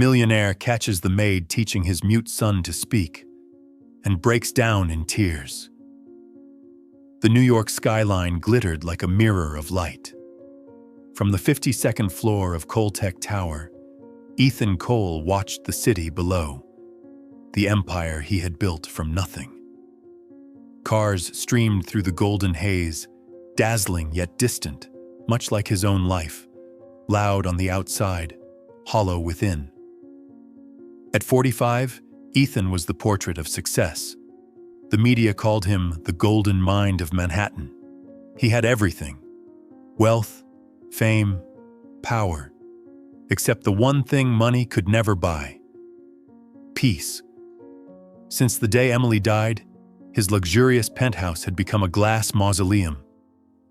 Millionaire catches the maid teaching his mute son to speak and breaks down in tears. The New York skyline glittered like a mirror of light. From the 52nd floor of Coltech Tower, Ethan Cole watched the city below, the empire he had built from nothing. Cars streamed through the golden haze, dazzling yet distant, much like his own life, loud on the outside, hollow within. At 45, Ethan was the portrait of success. The media called him the golden mind of Manhattan. He had everything: wealth, fame, power, except the one thing money could never buy: peace. Since the day Emily died, his luxurious penthouse had become a glass mausoleum.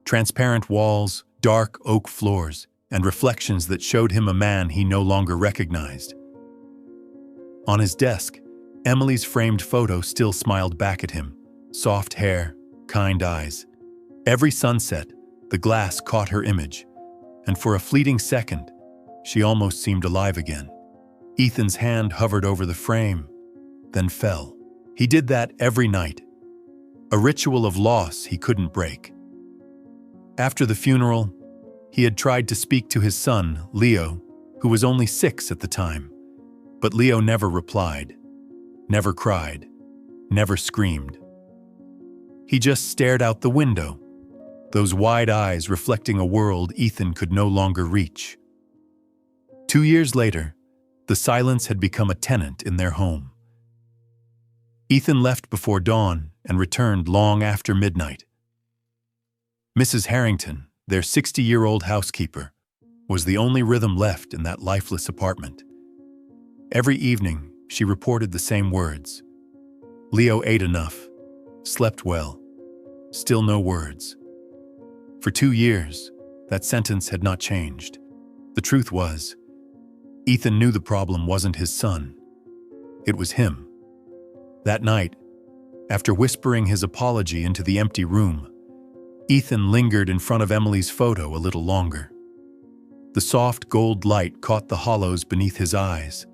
Transparent walls, dark oak floors, and reflections that showed him a man he no longer recognized. On his desk, Emily's framed photo still smiled back at him, soft hair, kind eyes. Every sunset, the glass caught her image, and for a fleeting second, she almost seemed alive again. Ethan's hand hovered over the frame, then fell. He did that every night, a ritual of loss he couldn't break. After the funeral, he had tried to speak to his son, Leo, who was only 6 at the time, but Leo never replied, never cried, never screamed. He just stared out the window, those wide eyes reflecting a world Ethan could no longer reach. 2 years later, the silence had become a tenant in their home. Ethan left before dawn and returned long after midnight. Mrs. Harrington, their 60-year-old housekeeper, was the only rhythm left in that lifeless apartment. Every evening, she reported the same words. Leo ate enough, slept well, still no words. For 2 years, that sentence had not changed. The truth was, Ethan knew the problem wasn't his son. It was him. That night, after whispering his apology into the empty room, Ethan lingered in front of Emily's photo a little longer. The soft gold light caught the hollows beneath his eyes,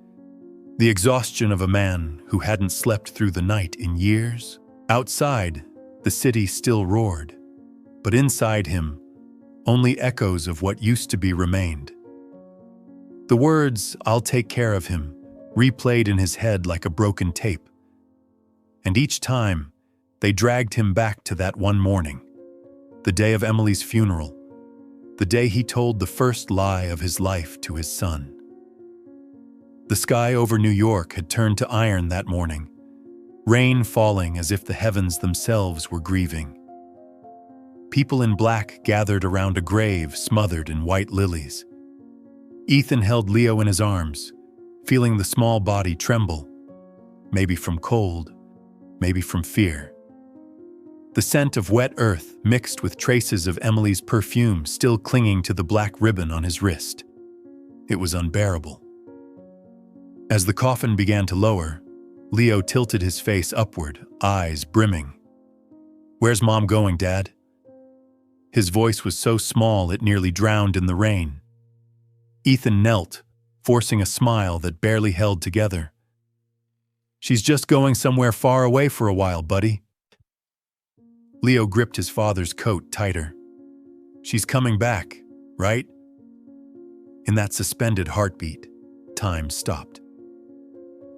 the exhaustion of a man who hadn't slept through the night in years. Outside, the city still roared, but inside him, only echoes of what used to be remained. The words, "I'll take care of him," replayed in his head like a broken tape. And each time, they dragged him back to that one morning, the day of Emily's funeral, the day he told the first lie of his life to his son. The sky over New York had turned to iron that morning, rain falling as if the heavens themselves were grieving. People in black gathered around a grave smothered in white lilies. Ethan held Leo in his arms, feeling the small body tremble, maybe from cold, maybe from fear. The scent of wet earth mixed with traces of Emily's perfume still clinging to the black ribbon on his wrist. It was unbearable. As the coffin began to lower, Leo tilted his face upward, eyes brimming. "Where's Mom going, Dad?" His voice was so small it nearly drowned in the rain. Ethan knelt, forcing a smile that barely held together. "She's just going somewhere far away for a while, buddy." Leo gripped his father's coat tighter. "She's coming back, right?" In that suspended heartbeat, time stopped.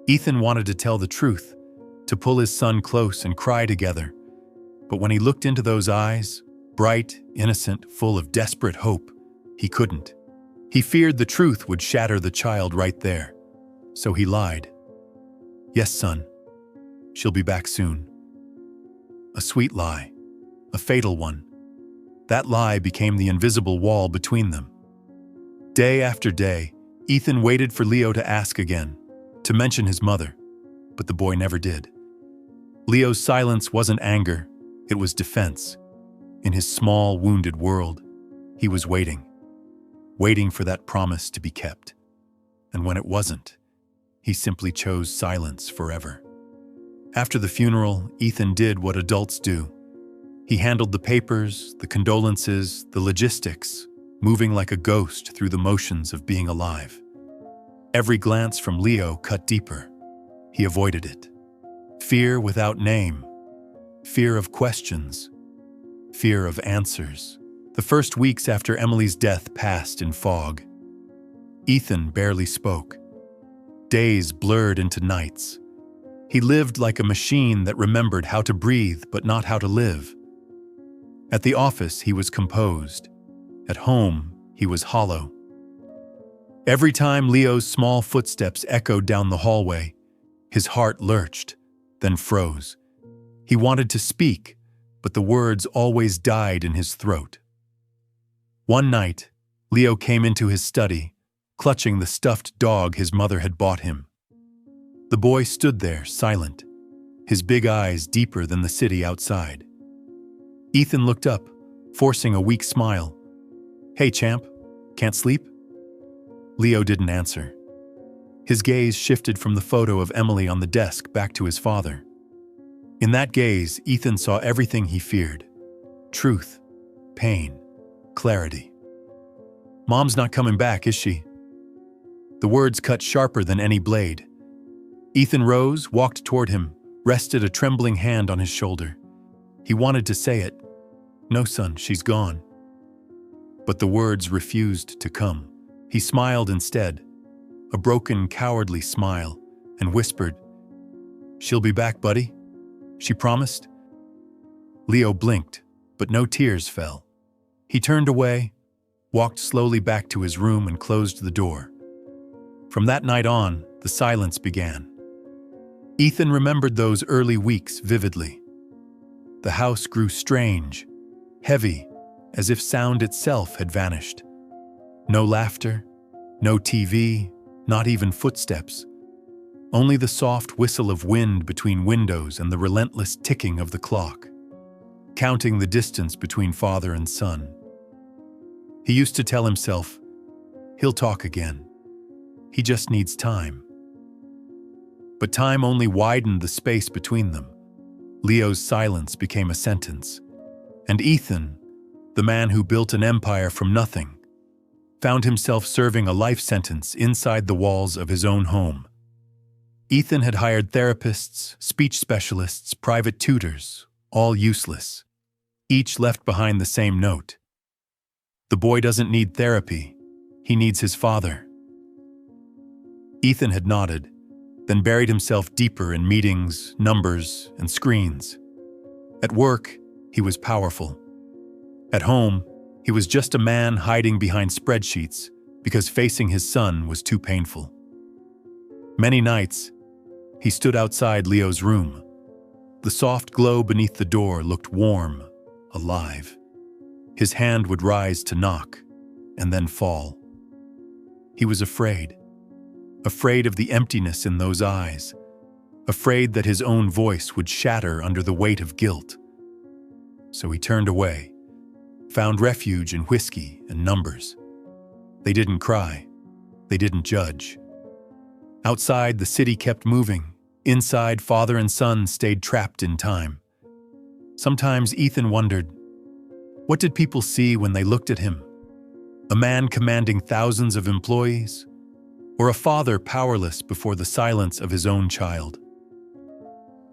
Ethan wanted to tell the truth, to pull his son close and cry together. But when he looked into those eyes, bright, innocent, full of desperate hope, he couldn't. He feared the truth would shatter the child right there. So he lied. "Yes, son. She'll be back soon." A sweet lie. A fatal one. That lie became the invisible wall between them. Day after day, Ethan waited for Leo to ask again, to mention his mother, but the boy never did. Leo's silence wasn't anger, it was defense. In his small, wounded world, he was waiting for that promise to be kept. And when it wasn't, he simply chose silence forever. After the funeral, Ethan did what adults do. He handled the papers, the condolences, the logistics, moving like a ghost through the motions of being alive. Every glance from Leo cut deeper. He avoided it. Fear without name. Fear of questions. Fear of answers. The first weeks after Emily's death passed in fog. Ethan barely spoke. Days blurred into nights. He lived like a machine that remembered how to breathe but not how to live. At the office, he was composed. At home, he was hollow. Every time Leo's small footsteps echoed down the hallway, his heart lurched, then froze. He wanted to speak, but the words always died in his throat. One night, Leo came into his study, clutching the stuffed dog his mother had bought him. The boy stood there, silent, his big eyes deeper than the city outside. Ethan looked up, forcing a weak smile. "Hey, champ, can't sleep?" Leo didn't answer. His gaze shifted from the photo of Emily on the desk back to his father. In that gaze, Ethan saw everything he feared. Truth, pain, clarity. "Mom's not coming back, is she?" The words cut sharper than any blade. Ethan rose, walked toward him, rested a trembling hand on his shoulder. He wanted to say it. "No, son, she's gone." But the words refused to come. He smiled instead, a broken, cowardly smile, and whispered, "She'll be back, buddy. She promised." Leo blinked, but no tears fell. He turned away, walked slowly back to his room and closed the door. From that night on, the silence began. Ethan remembered those early weeks vividly. The house grew strange, heavy, as if sound itself had vanished. No laughter, no TV, not even footsteps. Only the soft whistle of wind between windows and the relentless ticking of the clock, counting the distance between father and son. He used to tell himself, "He'll talk again. He just needs time." But time only widened the space between them. Leo's silence became a sentence. And Ethan, the man who built an empire from nothing, found himself serving a life sentence inside the walls of his own home. Ethan had hired therapists, speech specialists, private tutors, all useless. Each left behind the same note. The boy doesn't need therapy. He needs his father. Ethan had nodded, then buried himself deeper in meetings, numbers, and screens. At work, he was powerful. At home, he was just a man hiding behind spreadsheets because facing his son was too painful. Many nights, he stood outside Leo's room. The soft glow beneath the door looked warm, alive. His hand would rise to knock, and then fall. He was afraid. Afraid of the emptiness in those eyes. Afraid that his own voice would shatter under the weight of guilt. So he turned away, found refuge in whiskey and numbers. They didn't cry. They didn't judge. Outside, the city kept moving. Inside, father and son stayed trapped in time. Sometimes Ethan wondered, what did people see when they looked at him? A man commanding thousands of employees? Or a father powerless before the silence of his own child?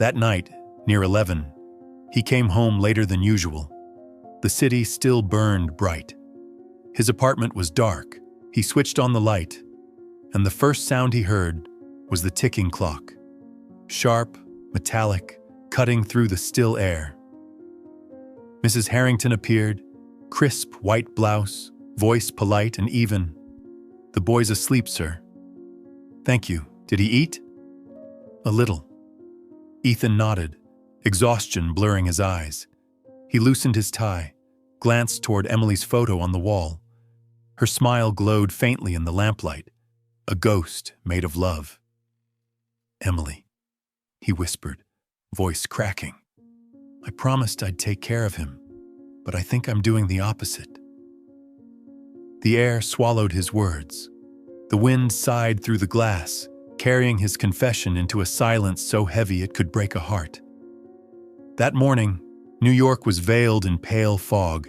That night, near 11, he came home later than usual. The city still burned bright. His apartment was dark. He switched on the light, and the first sound he heard was the ticking clock. Sharp, metallic, cutting through the still air. Mrs. Harrington appeared, crisp white blouse, voice polite and even. "The boy's asleep, sir." "Thank you. Did he eat?" "A little." Ethan nodded, exhaustion blurring his eyes. He loosened his tie, glanced toward Emily's photo on the wall. Her smile glowed faintly in the lamplight, a ghost made of love. "Emily," he whispered, voice cracking. "I promised I'd take care of him, but I think I'm doing the opposite." The air swallowed his words. The wind sighed through the glass, carrying his confession into a silence so heavy it could break a heart. That morning, New York was veiled in pale fog,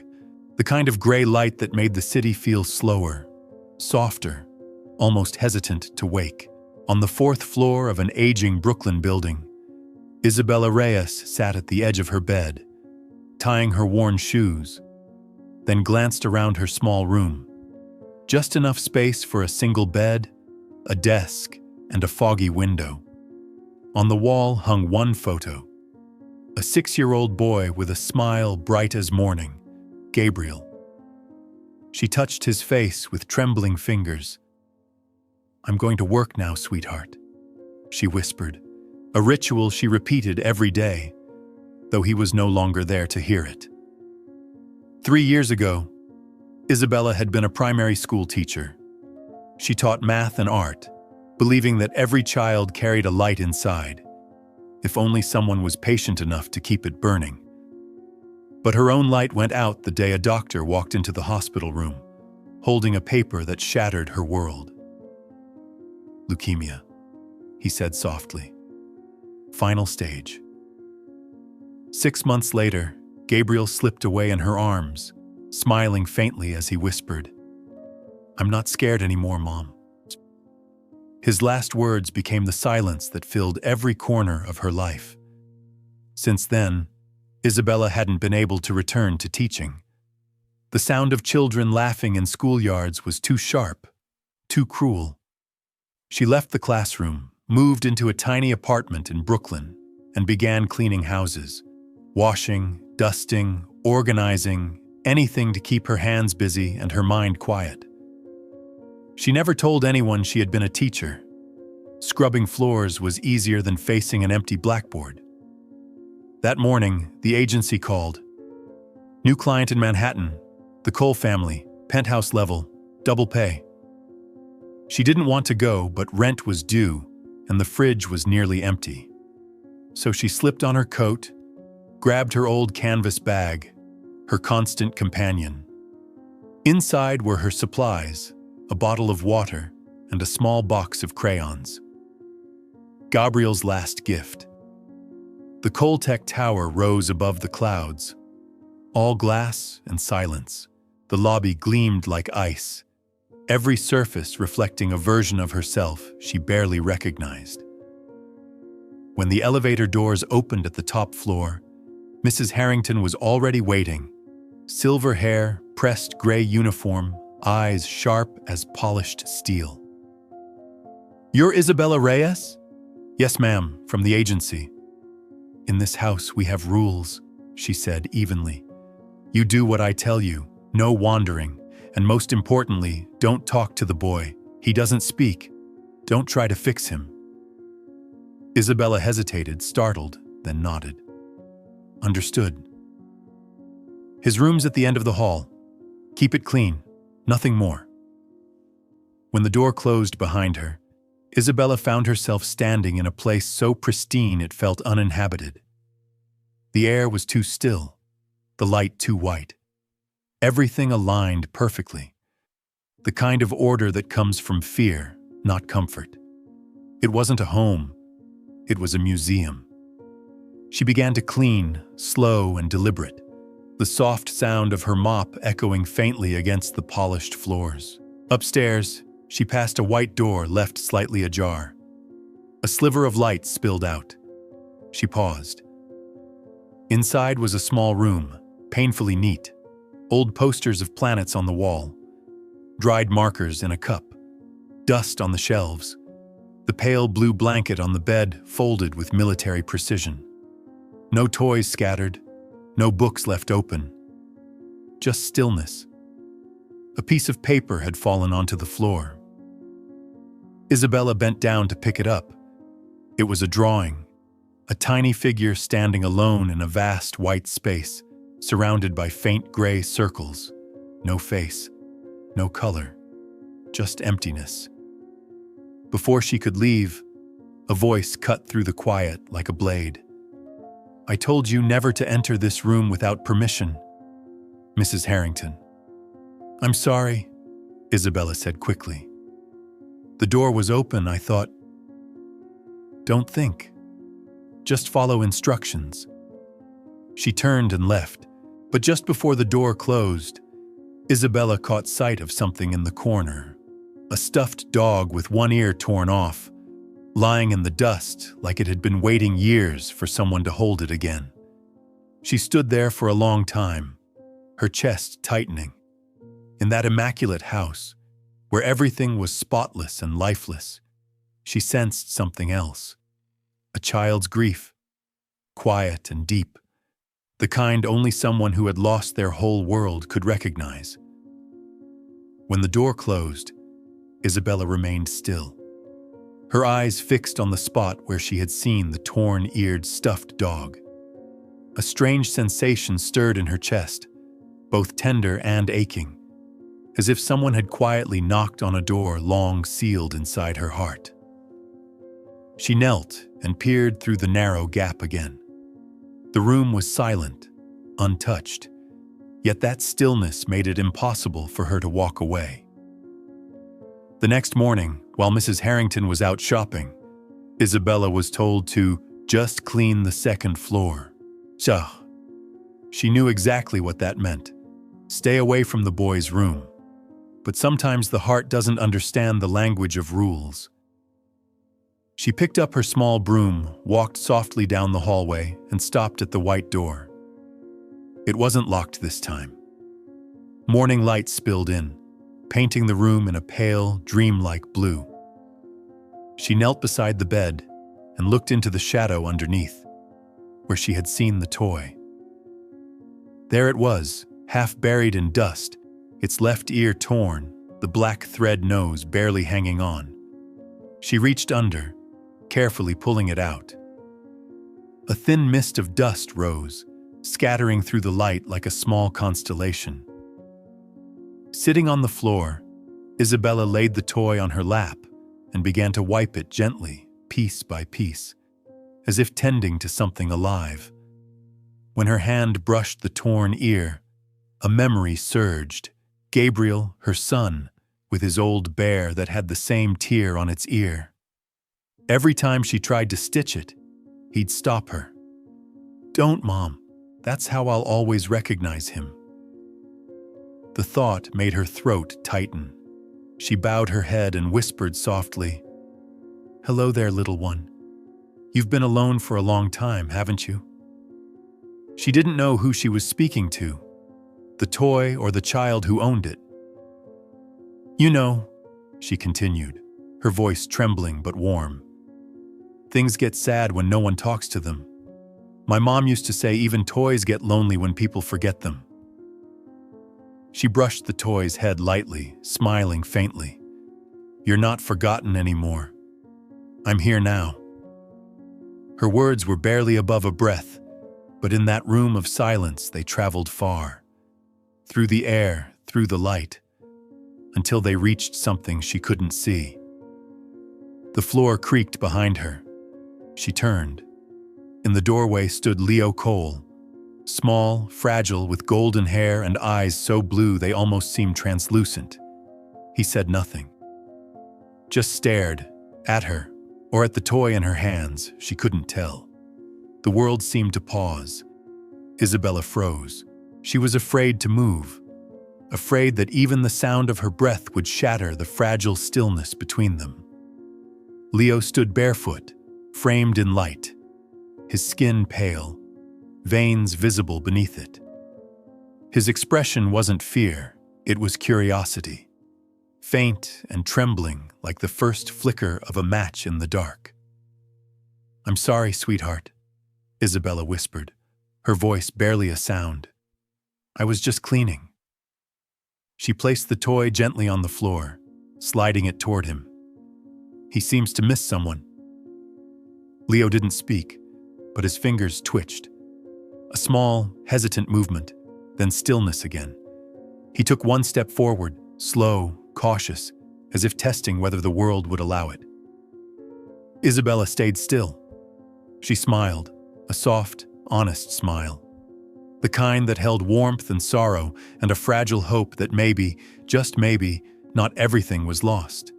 the kind of gray light that made the city feel slower, softer, almost hesitant to wake. On the fourth floor of an aging Brooklyn building, Isabella Reyes sat at the edge of her bed, tying her worn shoes, then glanced around her small room. Just enough space for a single bed, a desk, and a foggy window. On the wall hung one photo, a 6-year-old boy with a smile bright as morning, Gabriel. She touched his face with trembling fingers. "I'm going to work now, sweetheart," she whispered, a ritual she repeated every day, though he was no longer there to hear it. 3 years ago, Isabella had been a primary school teacher. She taught math and art, believing that every child carried a light inside, if only someone was patient enough to keep it burning. But her own light went out the day a doctor walked into the hospital room, holding a paper that shattered her world. "Leukemia," he said softly. "Final stage." 6 months later, Gabriel slipped away in her arms, smiling faintly as he whispered, "I'm not scared anymore, Mom." His last words became the silence that filled every corner of her life. Since then, Isabella hadn't been able to return to teaching. The sound of children laughing in schoolyards was too sharp, too cruel. She left the classroom, moved into a tiny apartment in Brooklyn, and began cleaning houses, washing, dusting, organizing, anything to keep her hands busy and her mind quiet. She never told anyone she had been a teacher. Scrubbing floors was easier than facing an empty blackboard. That morning, the agency called. "New client in Manhattan, the Cole family, penthouse level, double pay." She didn't want to go, but rent was due, and the fridge was nearly empty. So she slipped on her coat, grabbed her old canvas bag, her constant companion. Inside were her supplies, a bottle of water, and a small box of crayons. Gabriel's last gift. The Coltec Tower rose above the clouds. All glass and silence. The lobby gleamed like ice, every surface reflecting a version of herself she barely recognized. When the elevator doors opened at the top floor, Mrs. Harrington was already waiting. Silver hair, pressed gray uniform, eyes sharp as polished steel. "You're Isabella Reyes?" "Yes, ma'am, from the agency." "In this house we have rules," she said evenly. "You do what I tell you, no wandering, and most importantly, don't talk to the boy. He doesn't speak. Don't try to fix him." Isabella hesitated, startled, then nodded. "Understood." "His room's at the end of the hall. Keep it clean, nothing more." When the door closed behind her, Isabella found herself standing in a place so pristine it felt uninhabited. The air was too still, the light too white. Everything aligned perfectly. The kind of order that comes from fear, not comfort. It wasn't a home, it was a museum. She began to clean, slow and deliberate, the soft sound of her mop echoing faintly against the polished floors. Upstairs, she passed a white door left slightly ajar. A sliver of light spilled out. She paused. Inside was a small room, painfully neat. Old posters of planets on the wall. Dried markers in a cup. Dust on the shelves. The pale blue blanket on the bed folded with military precision. No toys scattered. No books left open. Just stillness. A piece of paper had fallen onto the floor. Isabella bent down to pick it up. It was a drawing, a tiny figure standing alone in a vast white space, surrounded by faint gray circles. No face, no color, just emptiness. Before she could leave, a voice cut through the quiet like a blade. "I told you never to enter this room without permission, Mrs. Harrington." "I'm sorry," Isabella said quickly. "The door was open, I thought." "Don't think. Just follow instructions." She turned and left, but just before the door closed, Isabella caught sight of something in the corner. A stuffed dog with one ear torn off, lying in the dust like it had been waiting years for someone to hold it again. She stood there for a long time, her chest tightening. In that immaculate house, where everything was spotless and lifeless, she sensed something else. A child's grief, quiet and deep, the kind only someone who had lost their whole world could recognize. When the door closed, Isabella remained still, her eyes fixed on the spot where she had seen the torn-eared stuffed dog. A strange sensation stirred in her chest, both tender and aching, as if someone had quietly knocked on a door long sealed inside her heart. She knelt and peered through the narrow gap again. The room was silent, untouched, yet that stillness made it impossible for her to walk away. The next morning, while Mrs. Harrington was out shopping, Isabella was told to just clean the second floor. She knew exactly what that meant. Stay away from the boys' room. But sometimes the heart doesn't understand the language of rules. She picked up her small broom, walked softly down the hallway, and stopped at the white door. It wasn't locked this time. Morning light spilled in, painting the room in a pale, dreamlike blue. She knelt beside the bed and looked into the shadow underneath, where she had seen the toy. There it was, half buried in dust, its left ear torn, the black thread nose barely hanging on. She reached under, carefully pulling it out. A thin mist of dust rose, scattering through the light like a small constellation. Sitting on the floor, Isabella laid the toy on her lap and began to wipe it gently, piece by piece, as if tending to something alive. When her hand brushed the torn ear, a memory surged. Gabriel, her son, with his old bear that had the same tear on its ear. Every time she tried to stitch it, he'd stop her. "Don't, Mom. That's how I'll always recognize him." The thought made her throat tighten. She bowed her head and whispered softly, "Hello there, little one. You've been alone for a long time, haven't you?" She didn't know who she was speaking to, the toy or the child who owned it. "You know," she continued, her voice trembling but warm, "things get sad when no one talks to them. My mom used to say even toys get lonely when people forget them." She brushed the toy's head lightly, smiling faintly. "You're not forgotten anymore. I'm here now." Her words were barely above a breath, but in that room of silence they traveled far, through the air, through the light, until they reached something she couldn't see. The floor creaked behind her. She turned. In the doorway stood Leo Cole, small, fragile, with golden hair and eyes so blue they almost seemed translucent. He said nothing, just stared at her, or at the toy in her hands. She couldn't tell. The world seemed to pause. Isabella froze. She was afraid to move, afraid that even the sound of her breath would shatter the fragile stillness between them. Leo stood barefoot, framed in light, his skin pale, veins visible beneath it. His expression wasn't fear, it was curiosity, faint and trembling like the first flicker of a match in the dark. "I'm sorry, sweetheart," Isabella whispered, her voice barely a sound. "I was just cleaning." She placed the toy gently on the floor, sliding it toward him. "He seems to miss someone." Leo didn't speak, but his fingers twitched. A small, hesitant movement, then stillness again. He took one step forward, slow, cautious, as if testing whether the world would allow it. Isabella stayed still. She smiled, a soft, honest smile. The kind that held warmth and sorrow and a fragile hope that maybe, just maybe, not everything was lost.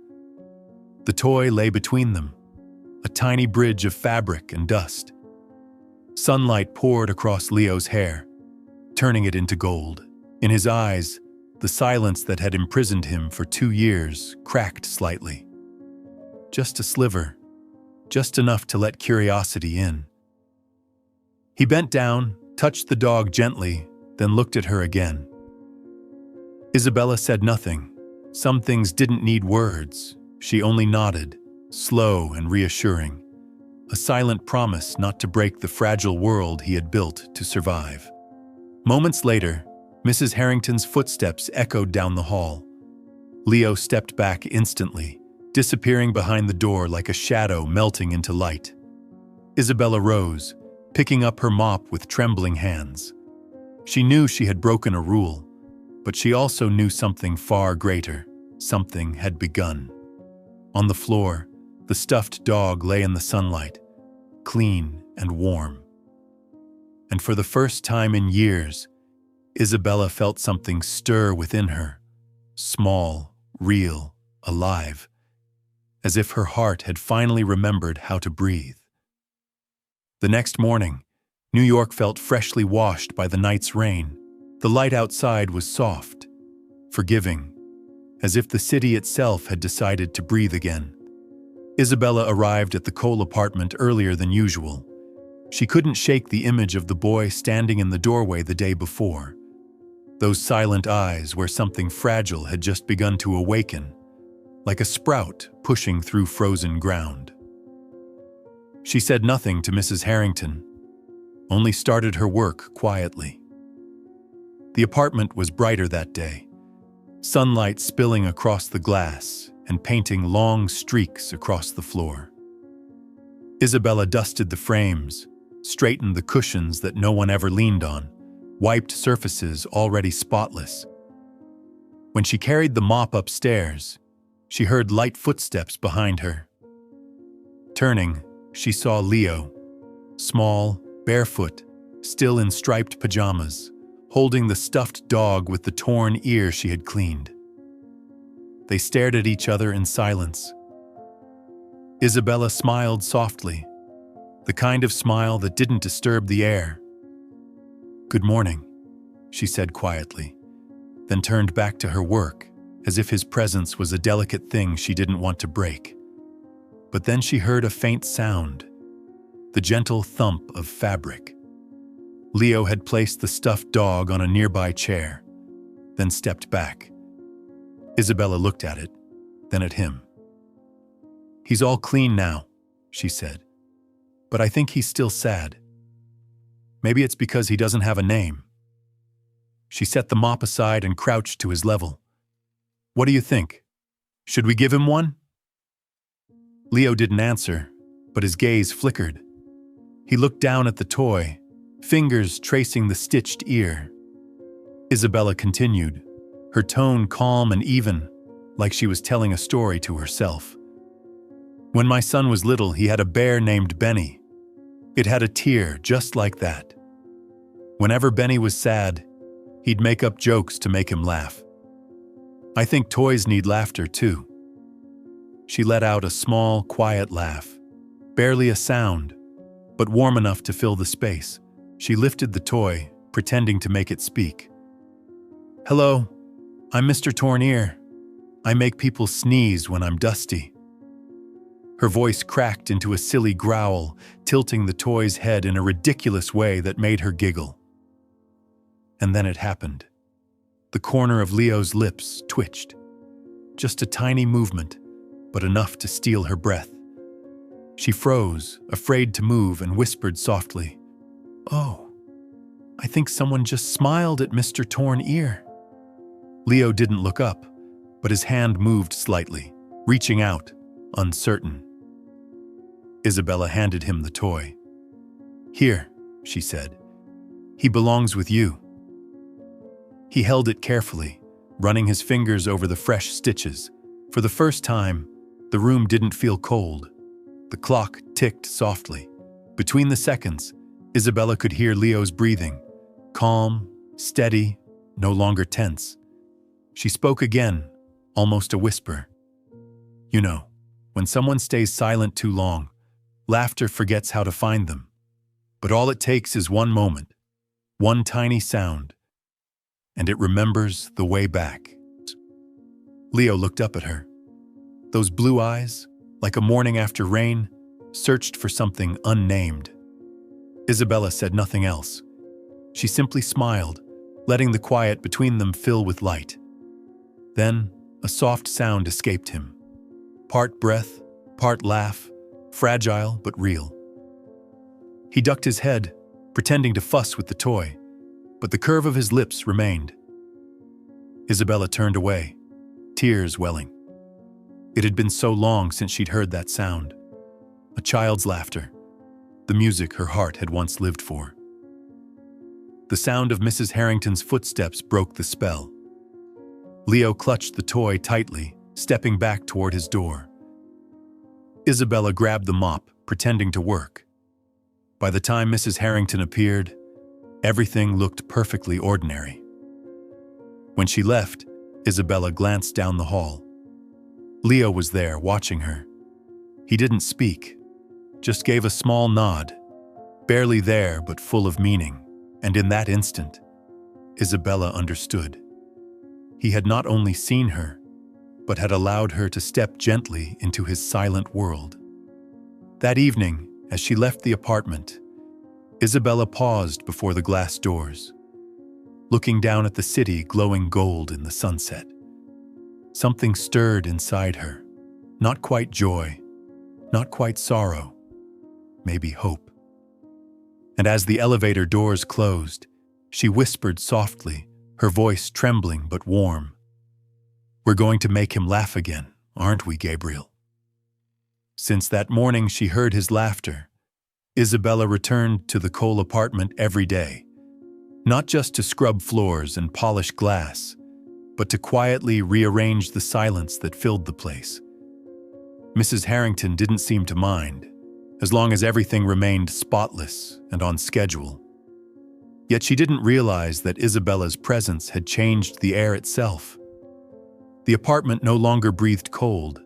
The toy lay between them, a tiny bridge of fabric and dust. Sunlight poured across Leo's hair, turning it into gold. In his eyes, The silence that had imprisoned him for 2 years cracked slightly. Just a sliver, just enough to let curiosity in. He bent down, touched the dog gently, then looked at her again. Isabella said nothing. Some things didn't need words. She only nodded, slow and reassuring. A silent promise not to break the fragile world he had built to survive. Moments later, Mrs. Harrington's footsteps echoed down the hall. Leo stepped back instantly, disappearing behind the door like a shadow melting into light. Isabella rose, picking up her mop with trembling hands. She knew she had broken a rule, but she also knew something far greater. Something had begun. On the floor, the stuffed dog lay in the sunlight, clean and warm. And for the first time in years, Isabella felt something stir within her, small, real, alive, as if her heart had finally remembered how to breathe. The next morning, New York felt freshly washed by the night's rain. The light outside was soft, forgiving, as if the city itself had decided to breathe again. Isabella arrived at the Cole apartment earlier than usual. She couldn't shake the image of the boy standing in the doorway the day before. Those silent eyes where something fragile had just begun to awaken, like a sprout pushing through frozen ground. She said nothing to Mrs. Harrington, only started her work quietly. The apartment was brighter that day, sunlight spilling across the glass and painting long streaks across the floor. Isabella dusted the frames, straightened the cushions that no one ever leaned on, wiped surfaces already spotless. When she carried the mop upstairs, she heard light footsteps behind her. Turning, she saw Leo, small, barefoot, still in striped pajamas, holding the stuffed dog with the torn ear she had cleaned. They stared at each other in silence. Isabella smiled softly, the kind of smile that didn't disturb the air. "Good morning," she said quietly, then turned back to her work, as if his presence was a delicate thing she didn't want to break. But then she heard a faint sound, the gentle thump of fabric. Leo had placed the stuffed dog on a nearby chair, then stepped back. Isabella looked at it, then at him. "He's all clean now," she said, "but I think he's still sad. Maybe it's because he doesn't have a name." She set the mop aside and crouched to his level. "What do you think? Should we give him one?" Leo didn't answer, but his gaze flickered. He looked down at the toy, fingers tracing the stitched ear. Isabella continued, her tone calm and even, like she was telling a story to herself. "When my son was little, he had a bear named Benny. It had a tear just like that. Whenever Benny was sad, he'd make up jokes to make him laugh. I think toys need laughter too." She let out a small, quiet laugh, barely a sound, but warm enough to fill the space. She lifted the toy, pretending to make it speak. "Hello, I'm Mr. Torn Ear. I make people sneeze when I'm dusty." Her voice cracked into a silly growl, tilting the toy's head in a ridiculous way that made her giggle. And then it happened. The corner of Leo's lips twitched. Just a tiny movement, but enough to steal her breath. She froze, afraid to move, and whispered softly, "Oh, I think someone just smiled at Mr. Torn Ear." Leo didn't look up, but his hand moved slightly, reaching out, uncertain. Isabella handed him the toy. "Here," she said. "He belongs with you." He held it carefully, running his fingers over the fresh stitches. For the first time, the room didn't feel cold. The clock ticked softly. Between the seconds, Isabella could hear Leo's breathing, calm, steady, no longer tense. She spoke again, almost a whisper. "You know, when someone stays silent too long, laughter forgets how to find them. But all it takes is one moment, one tiny sound, and it remembers the way back. Leo looked up at her. Those blue eyes, like a morning after rain, searched for something unnamed. Isabella said nothing else. She simply smiled, letting the quiet between them fill with light. Then, a soft sound escaped him. Part breath, part laugh, fragile but real. He ducked his head, pretending to fuss with the toy, but the curve of his lips remained. Isabella turned away, tears welling. It had been so long since she'd heard that sound. A child's laughter, the music her heart had once lived for. The sound of Mrs. Harrington's footsteps broke the spell. Leo clutched the toy tightly, stepping back toward his door. Isabella grabbed the mop, pretending to work. By the time Mrs. Harrington appeared, everything looked perfectly ordinary. When she left, Isabella glanced down the hall. Leo was there, watching her. He didn't speak, just gave a small nod, barely there but full of meaning, and in that instant, Isabella understood. He had not only seen her, but had allowed her to step gently into his silent world. That evening, as she left the apartment, Isabella paused before the glass doors, looking down at the city glowing gold in the sunset. Something stirred inside her, not quite joy, not quite sorrow, maybe hope. And as the elevator doors closed, she whispered softly, her voice trembling but warm. "We're going to make him laugh again, aren't we, Gabriel?" Since that morning she heard his laughter, Isabella returned to the Cole apartment every day, not just to scrub floors and polish glass, but to quietly rearrange the silence that filled the place. Mrs. Harrington didn't seem to mind, as long as everything remained spotless and on schedule. Yet she didn't realize that Isabella's presence had changed the air itself. The apartment no longer breathed cold.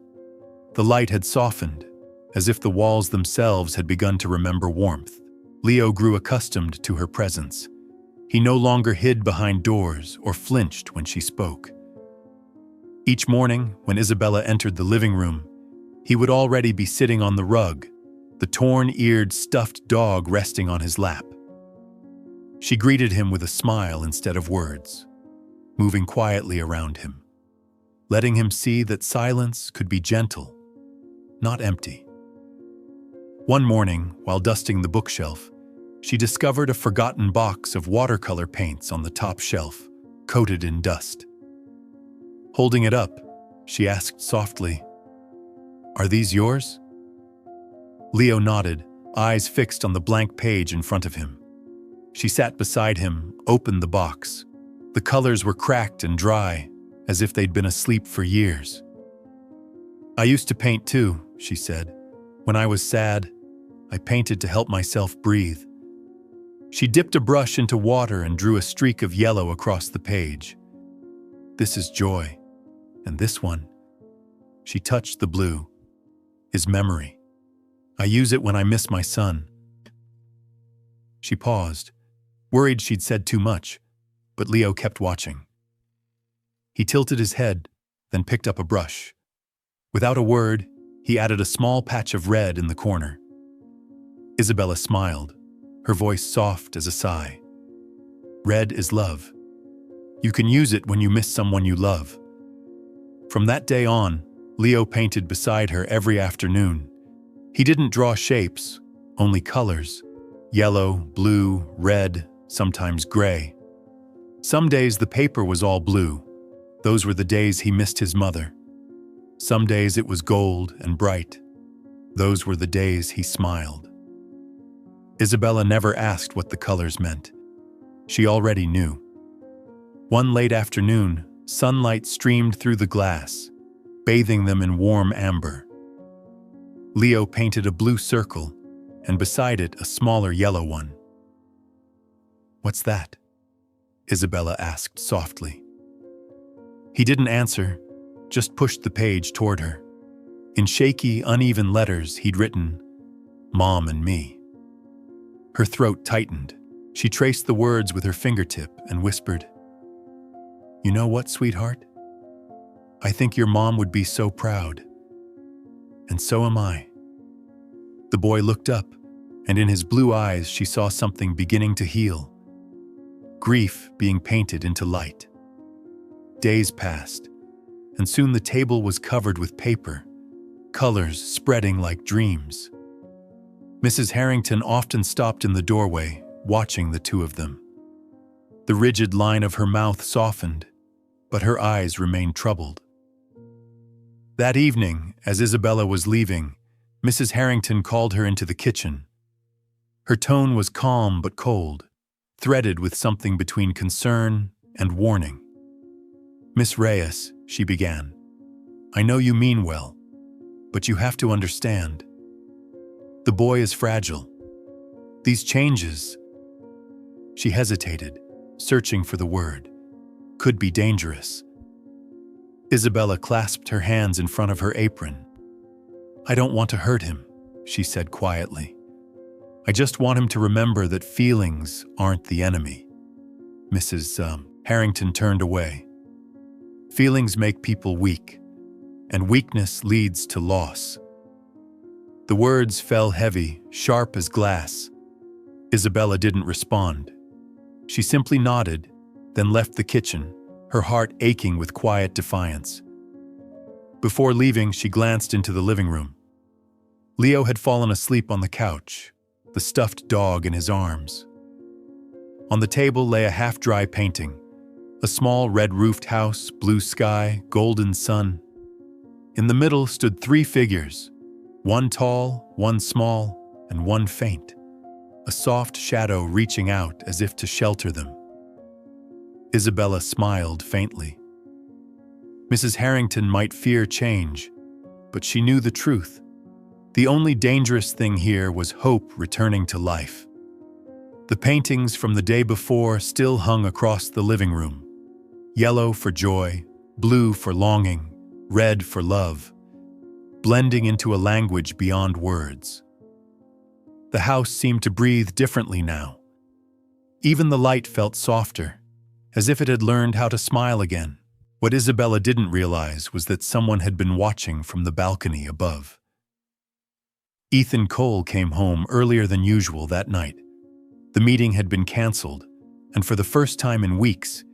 The light had softened, as if the walls themselves had begun to remember warmth. Leo grew accustomed to her presence. He no longer hid behind doors or flinched when she spoke. Each morning, when Isabella entered the living room, he would already be sitting on the rug, the torn-eared stuffed dog resting on his lap. She greeted him with a smile instead of words, moving quietly around him, letting him see that silence could be gentle, not empty. One morning, while dusting the bookshelf, she discovered a forgotten box of watercolor paints on the top shelf, coated in dust. Holding it up, she asked softly, "Are these yours?" Leo nodded, eyes fixed on the blank page in front of him. She sat beside him, opened the box. The colors were cracked and dry, as if they'd been asleep for years. "I used to paint too," she said. "When I was sad, I painted to help myself breathe." She dipped a brush into water and drew a streak of yellow across the page. "This is joy, and this one," she touched the blue, "is memory. I use it when I miss my son." She paused, worried she'd said too much, but Leo kept watching. He tilted his head, then picked up a brush. Without a word, he added a small patch of red in the corner. Isabella smiled, her voice soft as a sigh. "Red is love. You can use it when you miss someone you love." From that day on, Leo painted beside her every afternoon. He didn't draw shapes, only colors. Yellow, blue, red, sometimes gray. Some days the paper was all blue. Those were the days he missed his mother. Some days it was gold and bright. Those were the days he smiled. Isabella never asked what the colors meant. She already knew. One late afternoon, sunlight streamed through the glass, bathing them in warm amber. Leo painted a blue circle, and beside it a smaller yellow one. "What's that?" Isabella asked softly. He didn't answer, just pushed the page toward her. In shaky, uneven letters, he'd written, "Mom and me." Her throat tightened. She traced the words with her fingertip and whispered, "You know what, sweetheart? I think your mom would be so proud. And so am I." The boy looked up, and in his blue eyes she saw something beginning to heal. Grief being painted into light. Days passed, and soon the table was covered with paper, colors spreading like dreams. Mrs. Harrington often stopped in the doorway, watching the two of them. The rigid line of her mouth softened, but her eyes remained troubled. That evening, as Isabella was leaving, Mrs. Harrington called her into the kitchen. Her tone was calm but cold, threaded with something between concern and warning. "Miss Reyes," she began, "I know you mean well, but you have to understand. The boy is fragile. These changes—" She hesitated, searching for the word. "Could be dangerous." Isabella clasped her hands in front of her apron. "I don't want to hurt him," she said quietly. "I just want him to remember that feelings aren't the enemy." Mrs. Harrington turned away. "Feelings make people weak, and weakness leads to loss." The words fell heavy, sharp as glass. Isabella didn't respond. She simply nodded, then left the kitchen, her heart aching with quiet defiance. Before leaving, she glanced into the living room. Leo had fallen asleep on the couch, the stuffed dog in his arms. On the table lay a half-dry painting, a small red-roofed house, blue sky, golden sun. In the middle stood 3 figures, one tall, one small, and one faint, a soft shadow reaching out as if to shelter them. Isabella smiled faintly. Mrs. Harrington might fear change, but she knew the truth. The only dangerous thing here was hope returning to life. The paintings from the day before still hung across the living room. Yellow for joy, blue for longing, red for love, blending into a language beyond words. The house seemed to breathe differently now. Even the light felt softer, as if it had learned how to smile again. What Isabella didn't realize was that someone had been watching from the balcony above. Ethan Cole came home earlier than usual that night. The meeting had been canceled, and for the first time in weeks,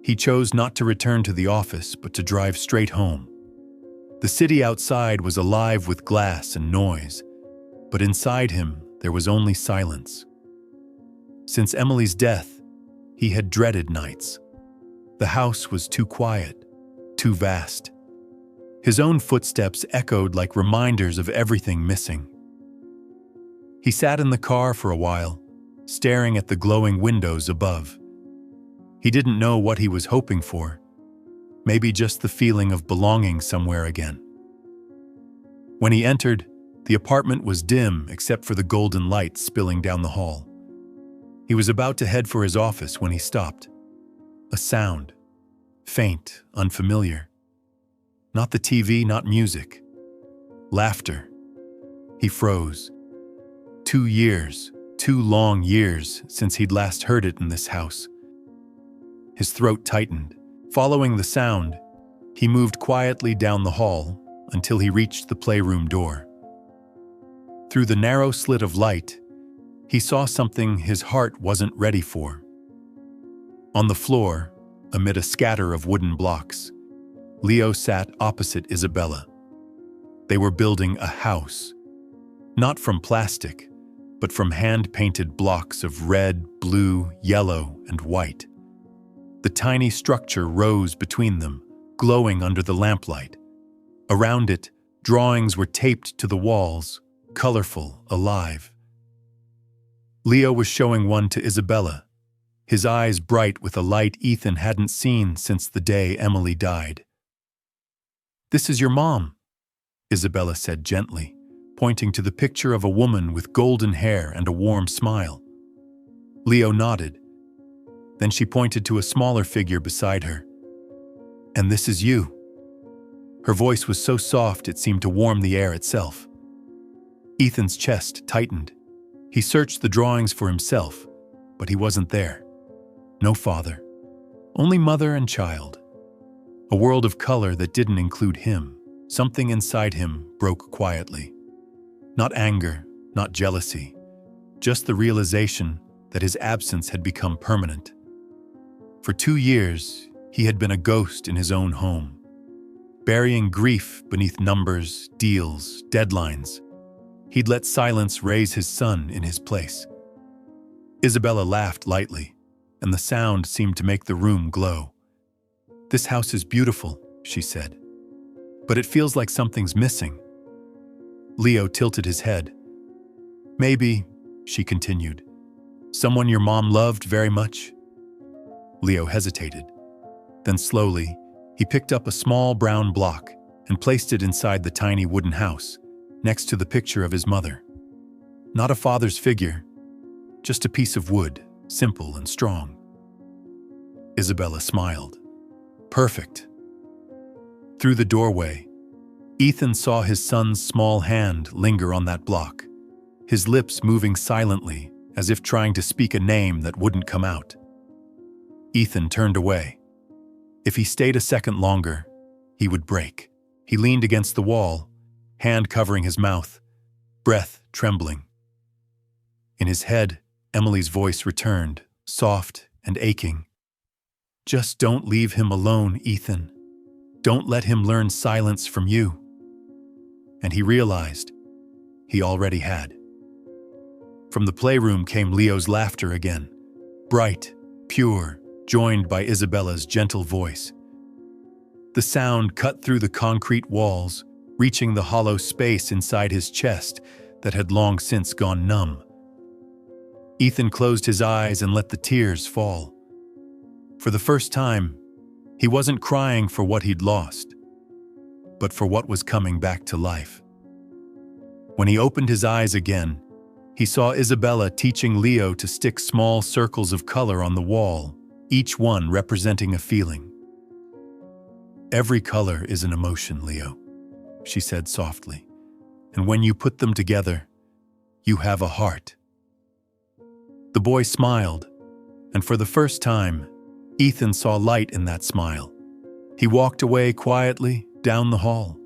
he chose not to return to the office but to drive straight home. The city outside was alive with glass and noise, but inside him there was only silence. Since Emily's death, he had dreaded nights. The house was too quiet, too vast. His own footsteps echoed like reminders of everything missing. He sat in the car for a while, staring at the glowing windows above. He didn't know what he was hoping for, maybe just the feeling of belonging somewhere again. When he entered, the apartment was dim except for the golden light spilling down the hall. He was about to head for his office when he stopped. A sound, faint, unfamiliar. Not the TV, not music. Laughter. He froze. 2 years, 2 long years since he'd last heard it in this house. His throat tightened. Following the sound, he moved quietly down the hall until he reached the playroom door. Through the narrow slit of light, he saw something his heart wasn't ready for. On the floor, amid a scatter of wooden blocks, Leo sat opposite Isabella. They were building a house, not from plastic, but from hand-painted blocks of red, blue, yellow, and white. The tiny structure rose between them, glowing under the lamplight. Around it, drawings were taped to the walls, colorful, alive. Leo was showing one to Isabella, his eyes bright with a light Ethan hadn't seen since the day Emily died. "This is your mom," Isabella said gently, pointing to the picture of a woman with golden hair and a warm smile. Leo nodded. Then she pointed to a smaller figure beside her. "And this is you." Her voice was so soft it seemed to warm the air itself. Ethan's chest tightened. He searched the drawings for himself, but he wasn't there. No father, Only mother and child. A world of color that didn't include him. Something inside him broke quietly. Not anger, not jealousy, just the realization that his absence had become permanent. For 2 years, he had been a ghost in his own home, burying grief beneath numbers, deals, deadlines. He'd let silence raise his son in his place. Isabella laughed lightly, and the sound seemed to make the room glow. "This house is beautiful," she said, "but it feels like something's missing." Leo tilted his head. "Maybe," she continued, "someone your mom loved very much?" Leo hesitated. Then slowly, he picked up a small brown block and placed it inside the tiny wooden house, next to the picture of his mother. Not a father's figure, just a piece of wood, simple and strong. Isabella smiled. Perfect. Through the doorway, Ethan saw his son's small hand linger on that block, his lips moving silently as if trying to speak a name that wouldn't come out. Ethan turned away. If he stayed a second longer, he would break. He leaned against the wall, hand covering his mouth, breath trembling. In his head, Emily's voice returned, soft and aching. "Just don't leave him alone, Ethan. Don't let him learn silence from you." And he realized he already had. From the playroom came Leo's laughter again, bright, pure, joined by Isabella's gentle voice. The sound cut through the concrete walls, reaching the hollow space inside his chest that had long since gone numb. Ethan closed his eyes and let the tears fall. For the first time, he wasn't crying for what he'd lost, but for what was coming back to life. When he opened his eyes again, he saw Isabella teaching Leo to stick small circles of color on the wall, each one representing a feeling. "Every color is an emotion, Leo," she said softly, "and when you put them together, you have a heart." The boy smiled, and for the first time, Ethan saw light in that smile. He walked away quietly down the hall,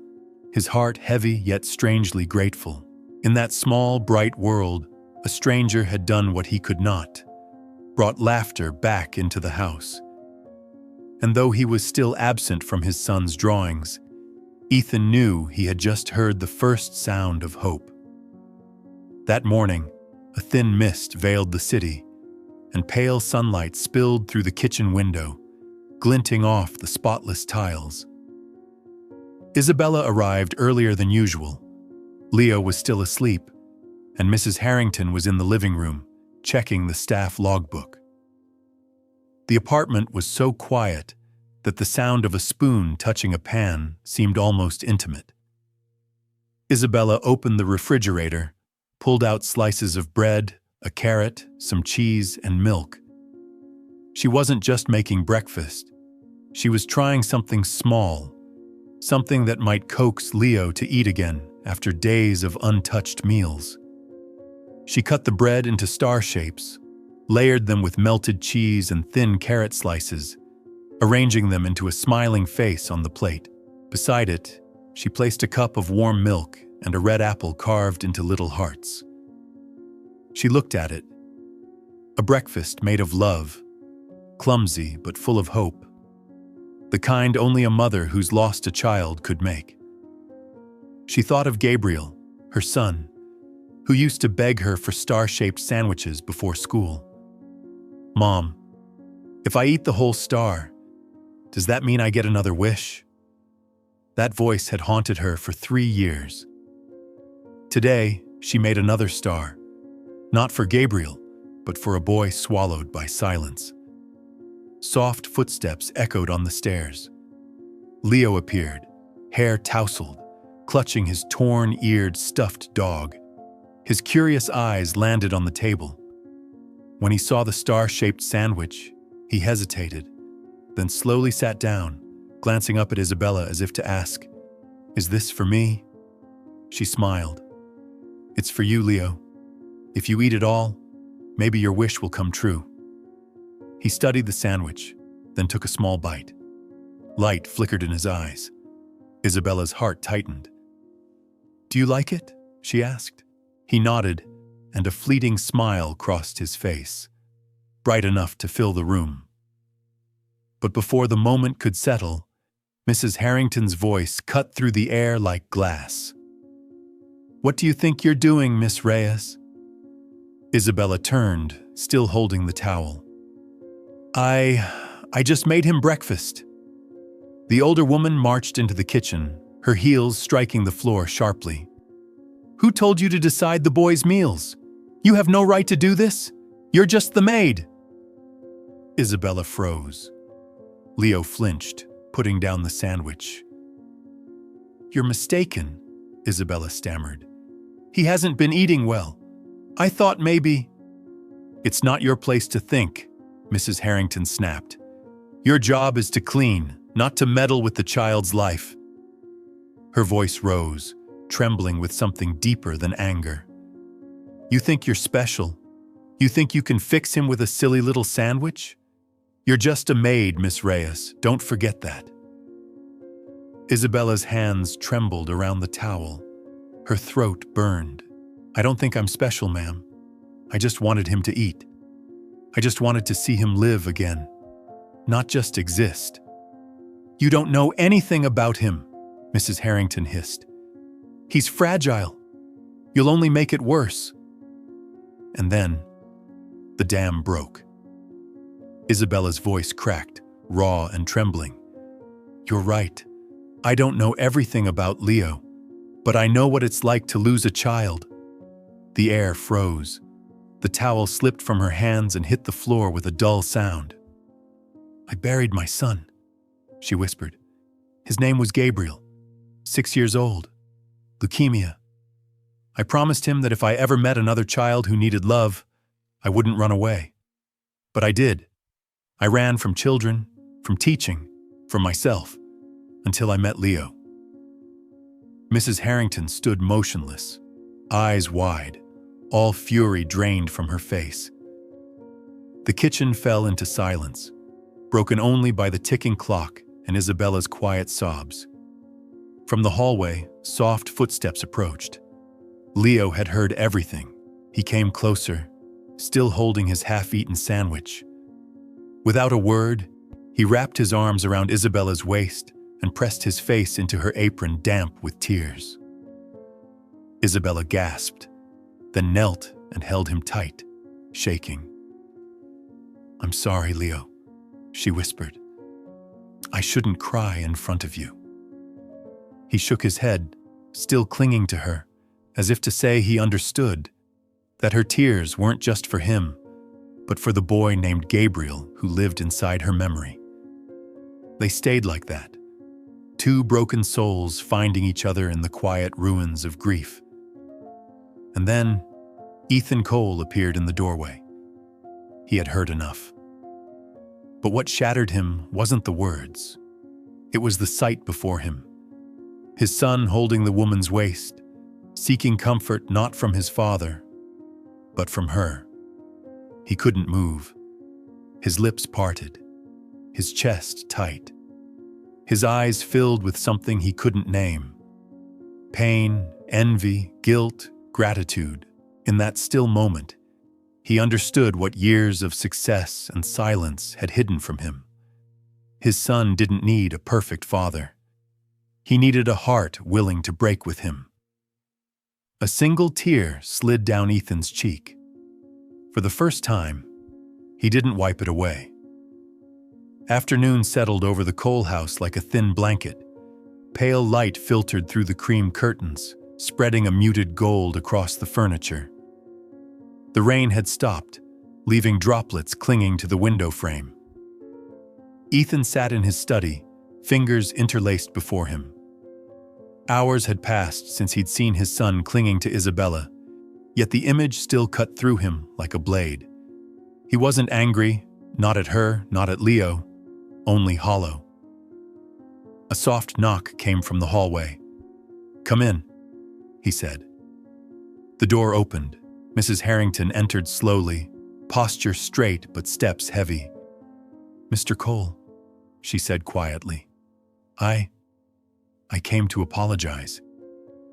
his heart heavy yet strangely grateful. In that small, bright world, a stranger had done what he could not, brought laughter back into the house. And though he was still absent from his son's drawings, Ethan knew he had just heard the first sound of hope. That morning, a thin mist veiled the city, and pale sunlight spilled through the kitchen window, glinting off the spotless tiles. Isabella arrived earlier than usual. Leo was still asleep, and Mrs. Harrington was in the living room, checking the staff logbook. The apartment was so quiet that the sound of a spoon touching a pan seemed almost intimate. Isabella opened the refrigerator, pulled out slices of bread, a carrot, some cheese, and milk. She wasn't just making breakfast. She was trying something small, something that might coax Leo to eat again after days of untouched meals. She cut the bread into star shapes, layered them with melted cheese and thin carrot slices, arranging them into a smiling face on the plate. Beside it, she placed a cup of warm milk and a red apple carved into little hearts. She looked at it. A breakfast made of love, clumsy but full of hope. The kind only a mother who's lost a child could make. She thought of Gabriel, her son, who used to beg her for star-shaped sandwiches before school. "Mom, if I eat the whole star, does that mean I get another wish?" That voice had haunted her for 3 years. Today, she made another star, not for Gabriel, but for a boy swallowed by silence. Soft footsteps echoed on the stairs. Leo appeared, hair tousled, clutching his torn-eared stuffed dog. His curious eyes landed on the table. When he saw the star-shaped sandwich, he hesitated, then slowly sat down, glancing up at Isabella as if to ask, "Is this for me?" She smiled. "It's for you, Leo. If you eat it all, maybe your wish will come true." He studied the sandwich, then took a small bite. Light flickered in his eyes. Isabella's heart tightened. "Do you like it?" she asked. He nodded, and a fleeting smile crossed his face, bright enough to fill the room. But before the moment could settle, Mrs. Harrington's voice cut through the air like glass. "What do you think you're doing, Miss Reyes?" Isabella turned, still holding the towel. I just made him breakfast." The older woman marched into the kitchen, her heels striking the floor sharply. "Who told you to decide the boys' meals? You have no right to do this. You're just the maid." Isabella froze. Leo flinched, putting down the sandwich. "You're mistaken," Isabella stammered. "He hasn't been eating well. I thought maybe—" "It's not your place to think," Mrs. Harrington snapped. "Your job is to clean, not to meddle with the child's life." Her voice rose, trembling with something deeper than anger. "You think you're special? You think you can fix him with a silly little sandwich? You're just a maid, Miss Reyes. Don't forget that." Isabella's hands trembled around the towel. Her throat burned. "I don't think I'm special, ma'am. I just wanted him to eat. I just wanted to see him live again, not just exist." "You don't know anything about him," Mrs. Harrington hissed. "He's fragile. You'll only make it worse." And then, the dam broke. Isabella's voice cracked, raw and trembling. "You're right. I don't know everything about Leo, but I know what it's like to lose a child." The air froze. The towel slipped from her hands and hit the floor with a dull sound. "I buried my son," she whispered. "His name was Gabriel, 6 years old. Leukemia. I promised him that if I ever met another child who needed love, I wouldn't run away. But I did. I ran from children, from teaching, from myself, until I met Leo." Mrs. Harrington stood motionless, eyes wide, all fury drained from her face. The kitchen fell into silence, broken only by the ticking clock and Isabella's quiet sobs. From the hallway, soft footsteps approached. Leo had heard everything. He came closer, still holding his half-eaten sandwich. Without a word, he wrapped his arms around Isabella's waist and pressed his face into her apron damp with tears. Isabella gasped, then knelt and held him tight, shaking. "I'm sorry, Leo," she whispered. "I shouldn't cry in front of you." He shook his head, still clinging to her, as if to say he understood, that her tears weren't just for him, but for the boy named Gabriel who lived inside her memory. They stayed like that, two broken souls finding each other in the quiet ruins of grief. And then, Ethan Cole appeared in the doorway. He had heard enough. But what shattered him wasn't the words. It was the sight before him. His son holding the woman's waist, seeking comfort not from his father, but from her. He couldn't move. His lips parted, his chest tight. His eyes filled with something he couldn't name. Pain, envy, guilt, gratitude. In that still moment, he understood what years of success and silence had hidden from him. His son didn't need a perfect father. He needed a heart willing to break with him. A single tear slid down Ethan's cheek. For the first time, he didn't wipe it away. Afternoon settled over the Cole house like a thin blanket. Pale light filtered through the cream curtains, spreading a muted gold across the furniture. The rain had stopped, leaving droplets clinging to the window frame. Ethan sat in his study, fingers interlaced before him. Hours had passed since he'd seen his son clinging to Isabella, yet the image still cut through him like a blade. He wasn't angry, not at her, not at Leo, only hollow. A soft knock came from the hallway. "Come in," he said. The door opened. Mrs. Harrington entered slowly, posture straight but steps heavy. "Mr. Cole," she said quietly. I came to apologize."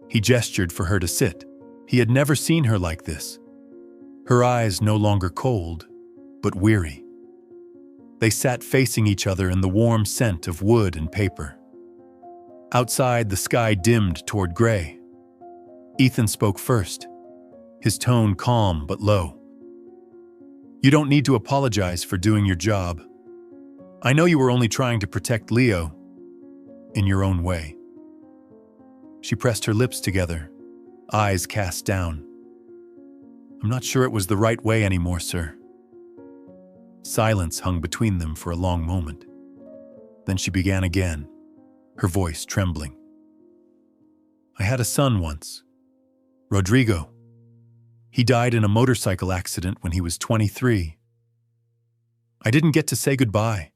He gestured for her to sit. He had never seen her like this. Her eyes no longer cold, but weary. They sat facing each other in the warm scent of wood and paper. Outside, the sky dimmed toward gray. Ethan spoke first, his tone calm but low. "You don't need to apologize for doing your job. I know you were only trying to protect Leo in your own way." She pressed her lips together, eyes cast down. "I'm not sure it was the right way anymore, sir." Silence hung between them for a long moment. Then she began again, her voice trembling. "I had a son once, Rodrigo. He died in a motorcycle accident when he was 23. I didn't get to say goodbye.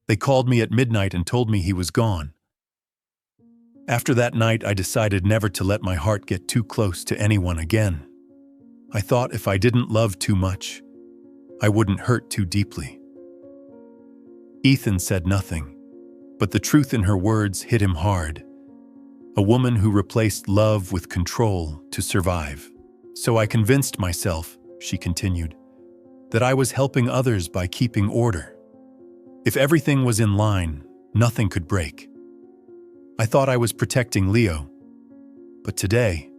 They called me at midnight and told me he was gone. After that night, I decided never to let my heart get too close to anyone again. I thought if I didn't love too much, I wouldn't hurt too deeply." Ethan said nothing, but the truth in her words hit him hard. A woman who replaced love with control to survive. "So I convinced myself," she continued, "that I was helping others by keeping order. If everything was in line, nothing could break. I thought I was protecting Leo. But today,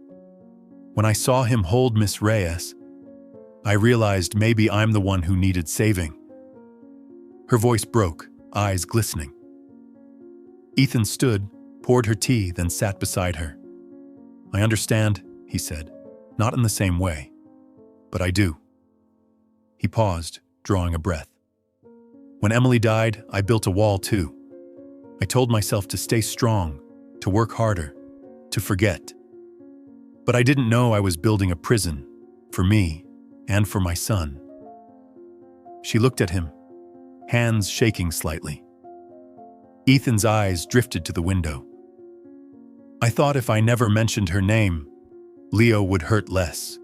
when I saw him hold Miss Reyes, I realized maybe I'm the one who needed saving." Her voice broke, eyes glistening. Ethan stood, poured her tea, then sat beside her. "I understand," he said, "not in the same way, but I do." He paused, drawing a breath. "When Emily died, I built a wall too. I told myself to stay strong, to work harder, to forget. But I didn't know I was building a prison, for me and for my son." She looked at him, hands shaking slightly. Ethan's eyes drifted to the window. "I thought if I never mentioned her name, Leo would hurt less.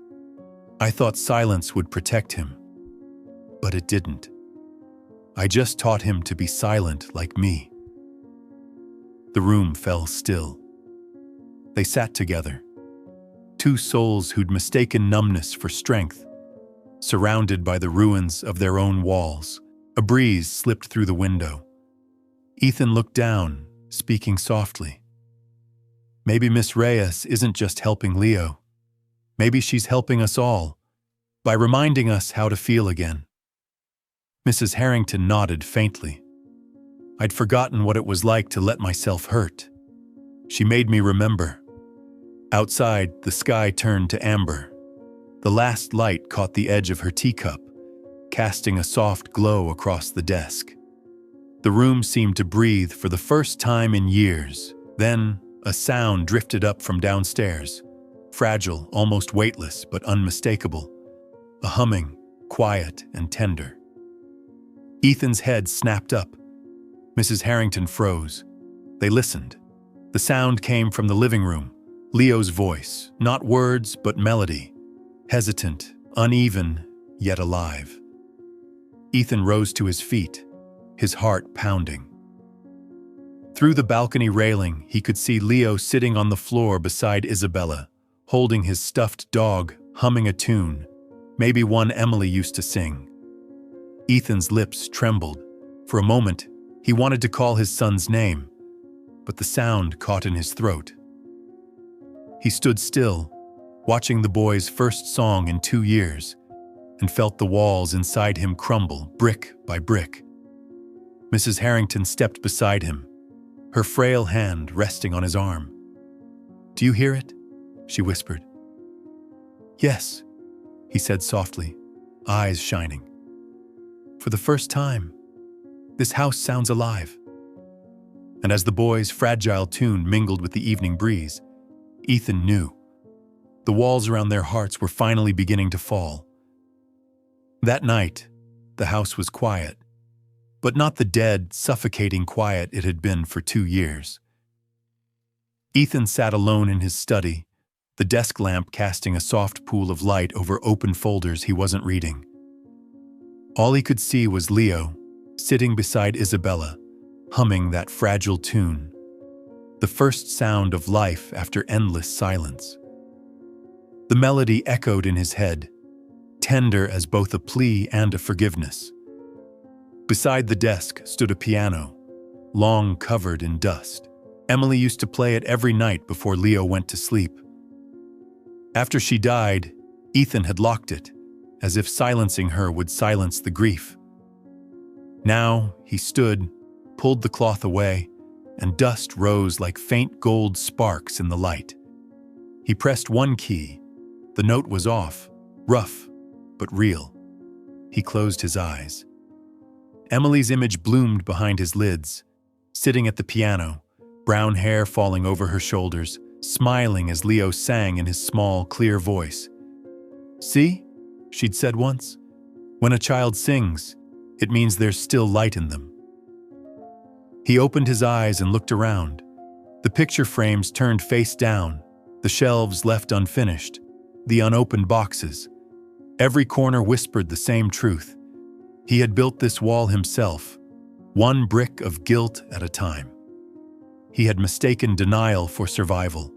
I thought silence would protect him. But it didn't. I just taught him to be silent like me." The room fell still. They sat together, two souls who'd mistaken numbness for strength, surrounded by the ruins of their own walls. A breeze slipped through the window. Ethan looked down, speaking softly. "Maybe Miss Reyes isn't just helping Leo. Maybe she's helping us all, by reminding us how to feel again." Mrs. Harrington nodded faintly. "I'd forgotten what it was like to let myself hurt." She made me remember. Outside, the sky turned to amber. The last light caught the edge of her teacup, casting a soft glow across the desk. The room seemed to breathe for the first time in years. Then, a sound drifted up from downstairs, fragile, almost weightless, but unmistakable. A humming, quiet and tender. Ethan's head snapped up. Mrs. Harrington froze. They listened. The sound came from the living room. Leo's voice, not words, but melody. Hesitant, uneven, yet alive. Ethan rose to his feet, his heart pounding. Through the balcony railing, he could see Leo sitting on the floor beside Isabella, holding his stuffed dog, humming a tune, maybe one Emily used to sing. Ethan's lips trembled. For a moment, he wanted to call his son's name, but the sound caught in his throat. He stood still, watching the boy's first song in 2 years, and felt the walls inside him crumble, brick by brick. Mrs. Harrington stepped beside him, her frail hand resting on his arm. "Do you hear it?" she whispered. "Yes," he said softly, eyes shining. "For the first time, this house sounds alive." And as the boy's fragile tune mingled with the evening breeze, Ethan knew. The walls around their hearts were finally beginning to fall. That night, the house was quiet, but not the dead, suffocating quiet it had been for 2 years. Ethan sat alone in his study, the desk lamp casting a soft pool of light over open folders he wasn't reading. All he could see was Leo, sitting beside Isabella, humming that fragile tune, the first sound of life after endless silence. The melody echoed in his head, tender as both a plea and a forgiveness. Beside the desk stood a piano, long covered in dust. Emily used to play it every night before Leo went to sleep. After she died, Ethan had locked it, as if silencing her would silence the grief. Now he stood, pulled the cloth away, and dust rose like faint gold sparks in the light. He pressed one key. The note was off, rough, but real. He closed his eyes. Emily's image bloomed behind his lids, sitting at the piano, brown hair falling over her shoulders, smiling as Leo sang in his small, clear voice. "See?" she'd said once. "When a child sings, it means there's still light in them." He opened his eyes and looked around. The picture frames turned face down, the shelves left unfinished, the unopened boxes. Every corner whispered the same truth. He had built this wall himself, one brick of guilt at a time. He had mistaken denial for survival.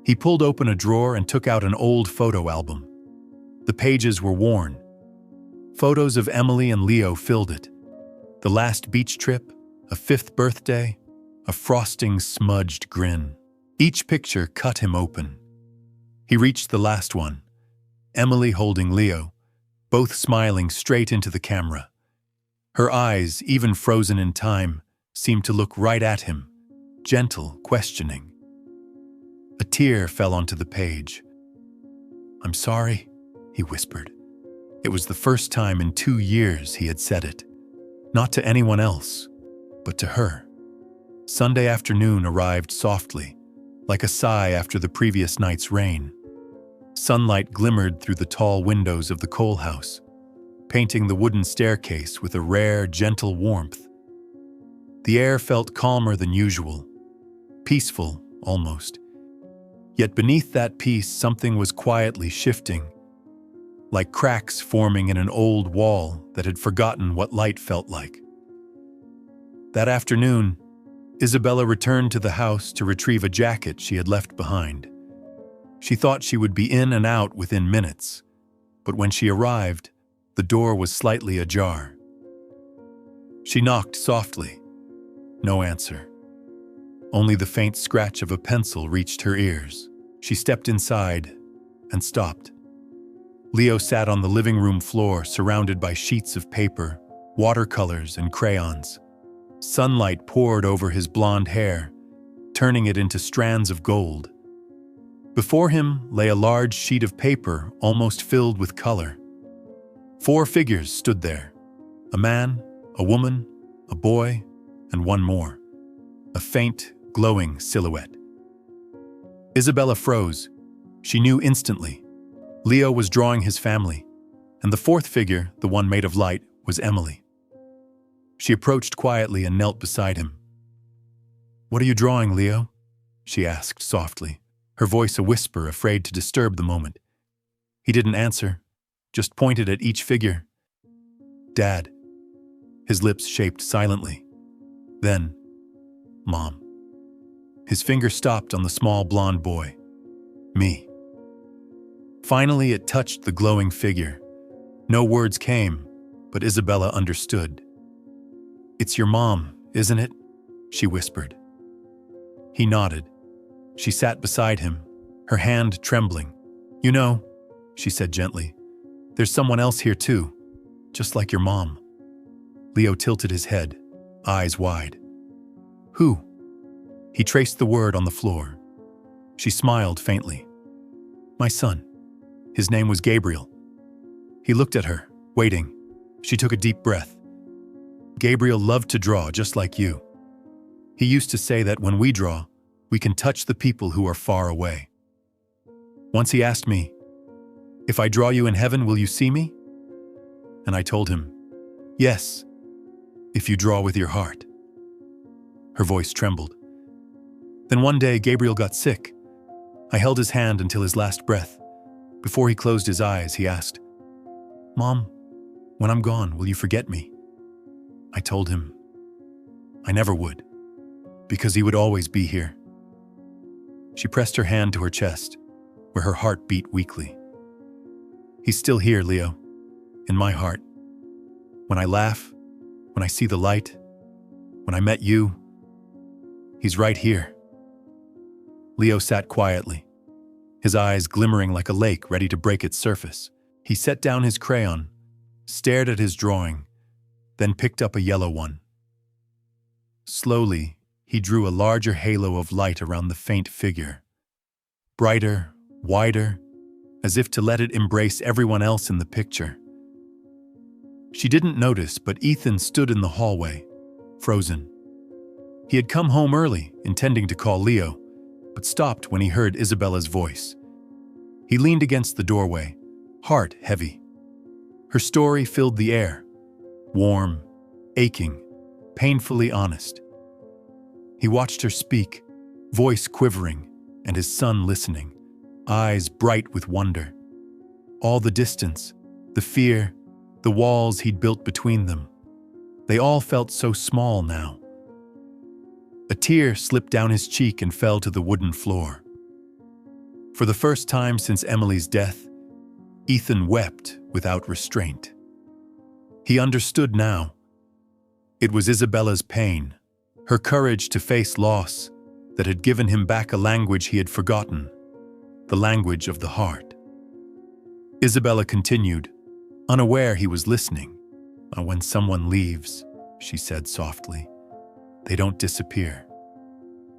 He pulled open a drawer and took out an old photo album. The pages were worn. Photos of Emily and Leo filled it. The last beach trip, a 5th birthday, a frosting smudged grin. Each picture cut him open. He reached the last one, Emily holding Leo, both smiling straight into the camera. Her eyes, even frozen in time, seemed to look right at him, gentle, questioning. A tear fell onto the page. "I'm sorry," he whispered. It was the first time in 2 years he had said it. Not to anyone else, but to her. Sunday afternoon arrived softly, like a sigh after the previous night's rain. Sunlight glimmered through the tall windows of the coal house, painting the wooden staircase with a rare, gentle warmth. The air felt calmer than usual, peaceful almost. Yet beneath that peace something was quietly shifting, like cracks forming in an old wall that had forgotten what light felt like. That afternoon, Isabella returned to the house to retrieve a jacket she had left behind. She thought she would be in and out within minutes, but when she arrived, the door was slightly ajar. She knocked softly. No answer. Only the faint scratch of a pencil reached her ears. She stepped inside and stopped. Leo sat on the living room floor, surrounded by sheets of paper, watercolors, and crayons. Sunlight poured over his blonde hair, turning it into strands of gold. Before him lay a large sheet of paper almost filled with color. 4 figures stood there: a man, a woman, a boy, and one more. A faint, glowing silhouette. Isabella froze. She knew instantly. Leo was drawing his family, and the 4th figure, the one made of light, was Emily. She approached quietly and knelt beside him. "What are you drawing, Leo?" she asked softly, her voice a whisper, afraid to disturb the moment. He didn't answer, just pointed at each figure. "Dad." His lips shaped silently. Then, "Mom." His finger stopped on the small blonde boy. "Me." Finally, it touched the glowing figure. No words came, but Isabella understood. "It's your mom, isn't it?" she whispered. He nodded. She sat beside him, her hand trembling. "You know," she said gently, "there's someone else here too, just like your mom." Leo tilted his head, eyes wide. "Who?" He traced the word on the floor. She smiled faintly. "My son. His name was Gabriel." He looked at her, waiting. She took a deep breath. "Gabriel loved to draw just like you. He used to say that when we draw, we can touch the people who are far away. Once he asked me, 'If I draw you in heaven, will you see me?' And I told him, 'Yes, if you draw with your heart.'" Her voice trembled. Then one day, Gabriel got sick. I held his hand until his last breath. Before he closed his eyes, he asked, "Mom, when I'm gone, will you forget me?" I told him, I never would, because he would always be here. She pressed her hand to her chest, where her heart beat weakly. He's still here, Leo, in my heart. When I laugh, when I see the light, when I met you, he's right here. Leo sat quietly, his eyes glimmering like a lake ready to break its surface. He set down his crayon, stared at his drawing, then picked up a yellow one. Slowly, he drew a larger halo of light around the faint figure. Brighter, wider, as if to let it embrace everyone else in the picture. She didn't notice, but Ethan stood in the hallway, frozen. He had come home early, intending to call Leo, but stopped when he heard Isabella's voice. He leaned against the doorway, heart heavy. Her story filled the air, warm, aching, painfully honest. He watched her speak, voice quivering, and his son listening, eyes bright with wonder. All the distance, the fear, the walls he'd built between them, they all felt so small now. A tear slipped down his cheek and fell to the wooden floor. For the first time since Emily's death, Ethan wept without restraint. He understood now. It was Isabella's pain, her courage to face loss, that had given him back a language he had forgotten, the language of the heart. Isabella continued, unaware he was listening. When someone leaves, she said softly, they don't disappear.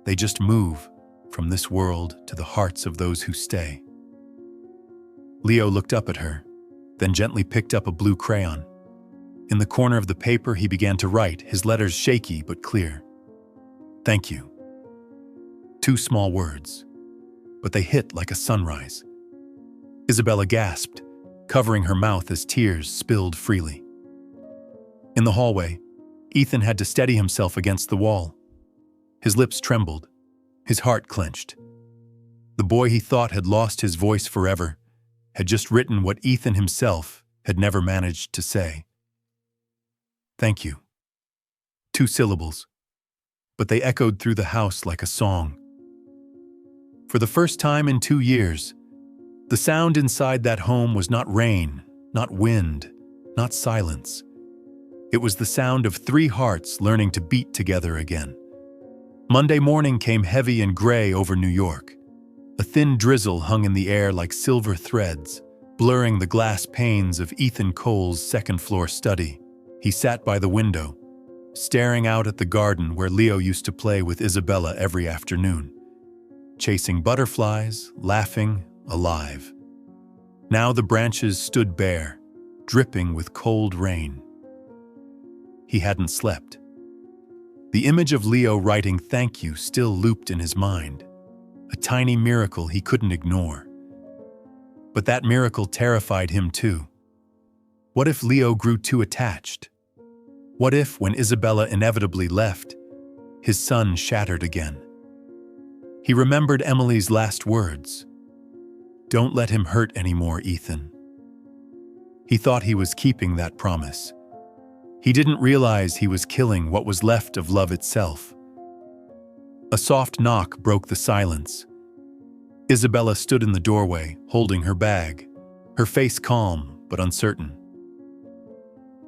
They just move from this world to the hearts of those who stay. Leo looked up at her, then gently picked up a blue crayon. In the corner of the paper, he began to write, his letters shaky but clear. Thank you. 2 small words, but they hit like a sunrise. Isabella gasped, covering her mouth as tears spilled freely. In the hallway, Ethan had to steady himself against the wall. His lips trembled, his heart clenched. The boy he thought had lost his voice forever had just written what Ethan himself had never managed to say. Thank you. 2 syllables, but they echoed through the house like a song. For the first time in 2 years, the sound inside that home was not rain, not wind, not silence. It was the sound of 3 hearts learning to beat together again. Monday morning came heavy and gray over New York. A thin drizzle hung in the air like silver threads, blurring the glass panes of Ethan Cole's second-floor study. He sat by the window, staring out at the garden where Leo used to play with Isabella every afternoon, chasing butterflies, laughing, alive. Now the branches stood bare, dripping with cold rain. He hadn't slept. The image of Leo writing thank you still looped in his mind, a tiny miracle he couldn't ignore. But that miracle terrified him too. What if Leo grew too attached? What if, when Isabella inevitably left, his son shattered again? He remembered Emily's last words. Don't let him hurt anymore, Ethan. He thought he was keeping that promise. He didn't realize he was killing what was left of love itself. A soft knock broke the silence. Isabella stood in the doorway, holding her bag, her face calm but uncertain.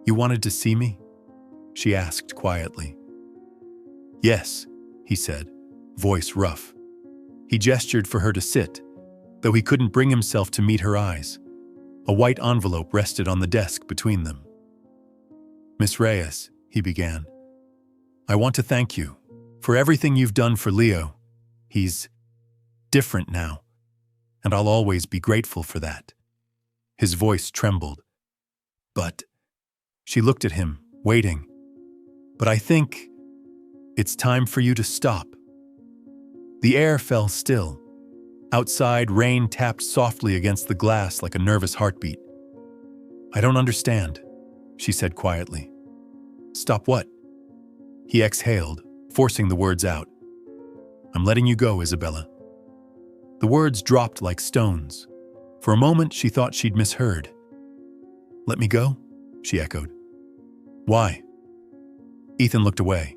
You wanted to see me? She asked quietly. Yes, he said, voice rough. He gestured for her to sit, though he couldn't bring himself to meet her eyes. A white envelope rested on the desk between them. Miss Reyes, he began, I want to thank you for everything you've done for Leo. He's different now, and I'll always be grateful for that. His voice trembled. But, she looked at him, waiting. But I think it's time for you to stop. The air fell still. Outside, rain tapped softly against the glass like a nervous heartbeat. I don't understand, she said quietly. Stop what? He exhaled, forcing the words out. I'm letting you go, Isabella. The words dropped like stones. For a moment, she thought she'd misheard. Let me go? She echoed. Why? Ethan looked away.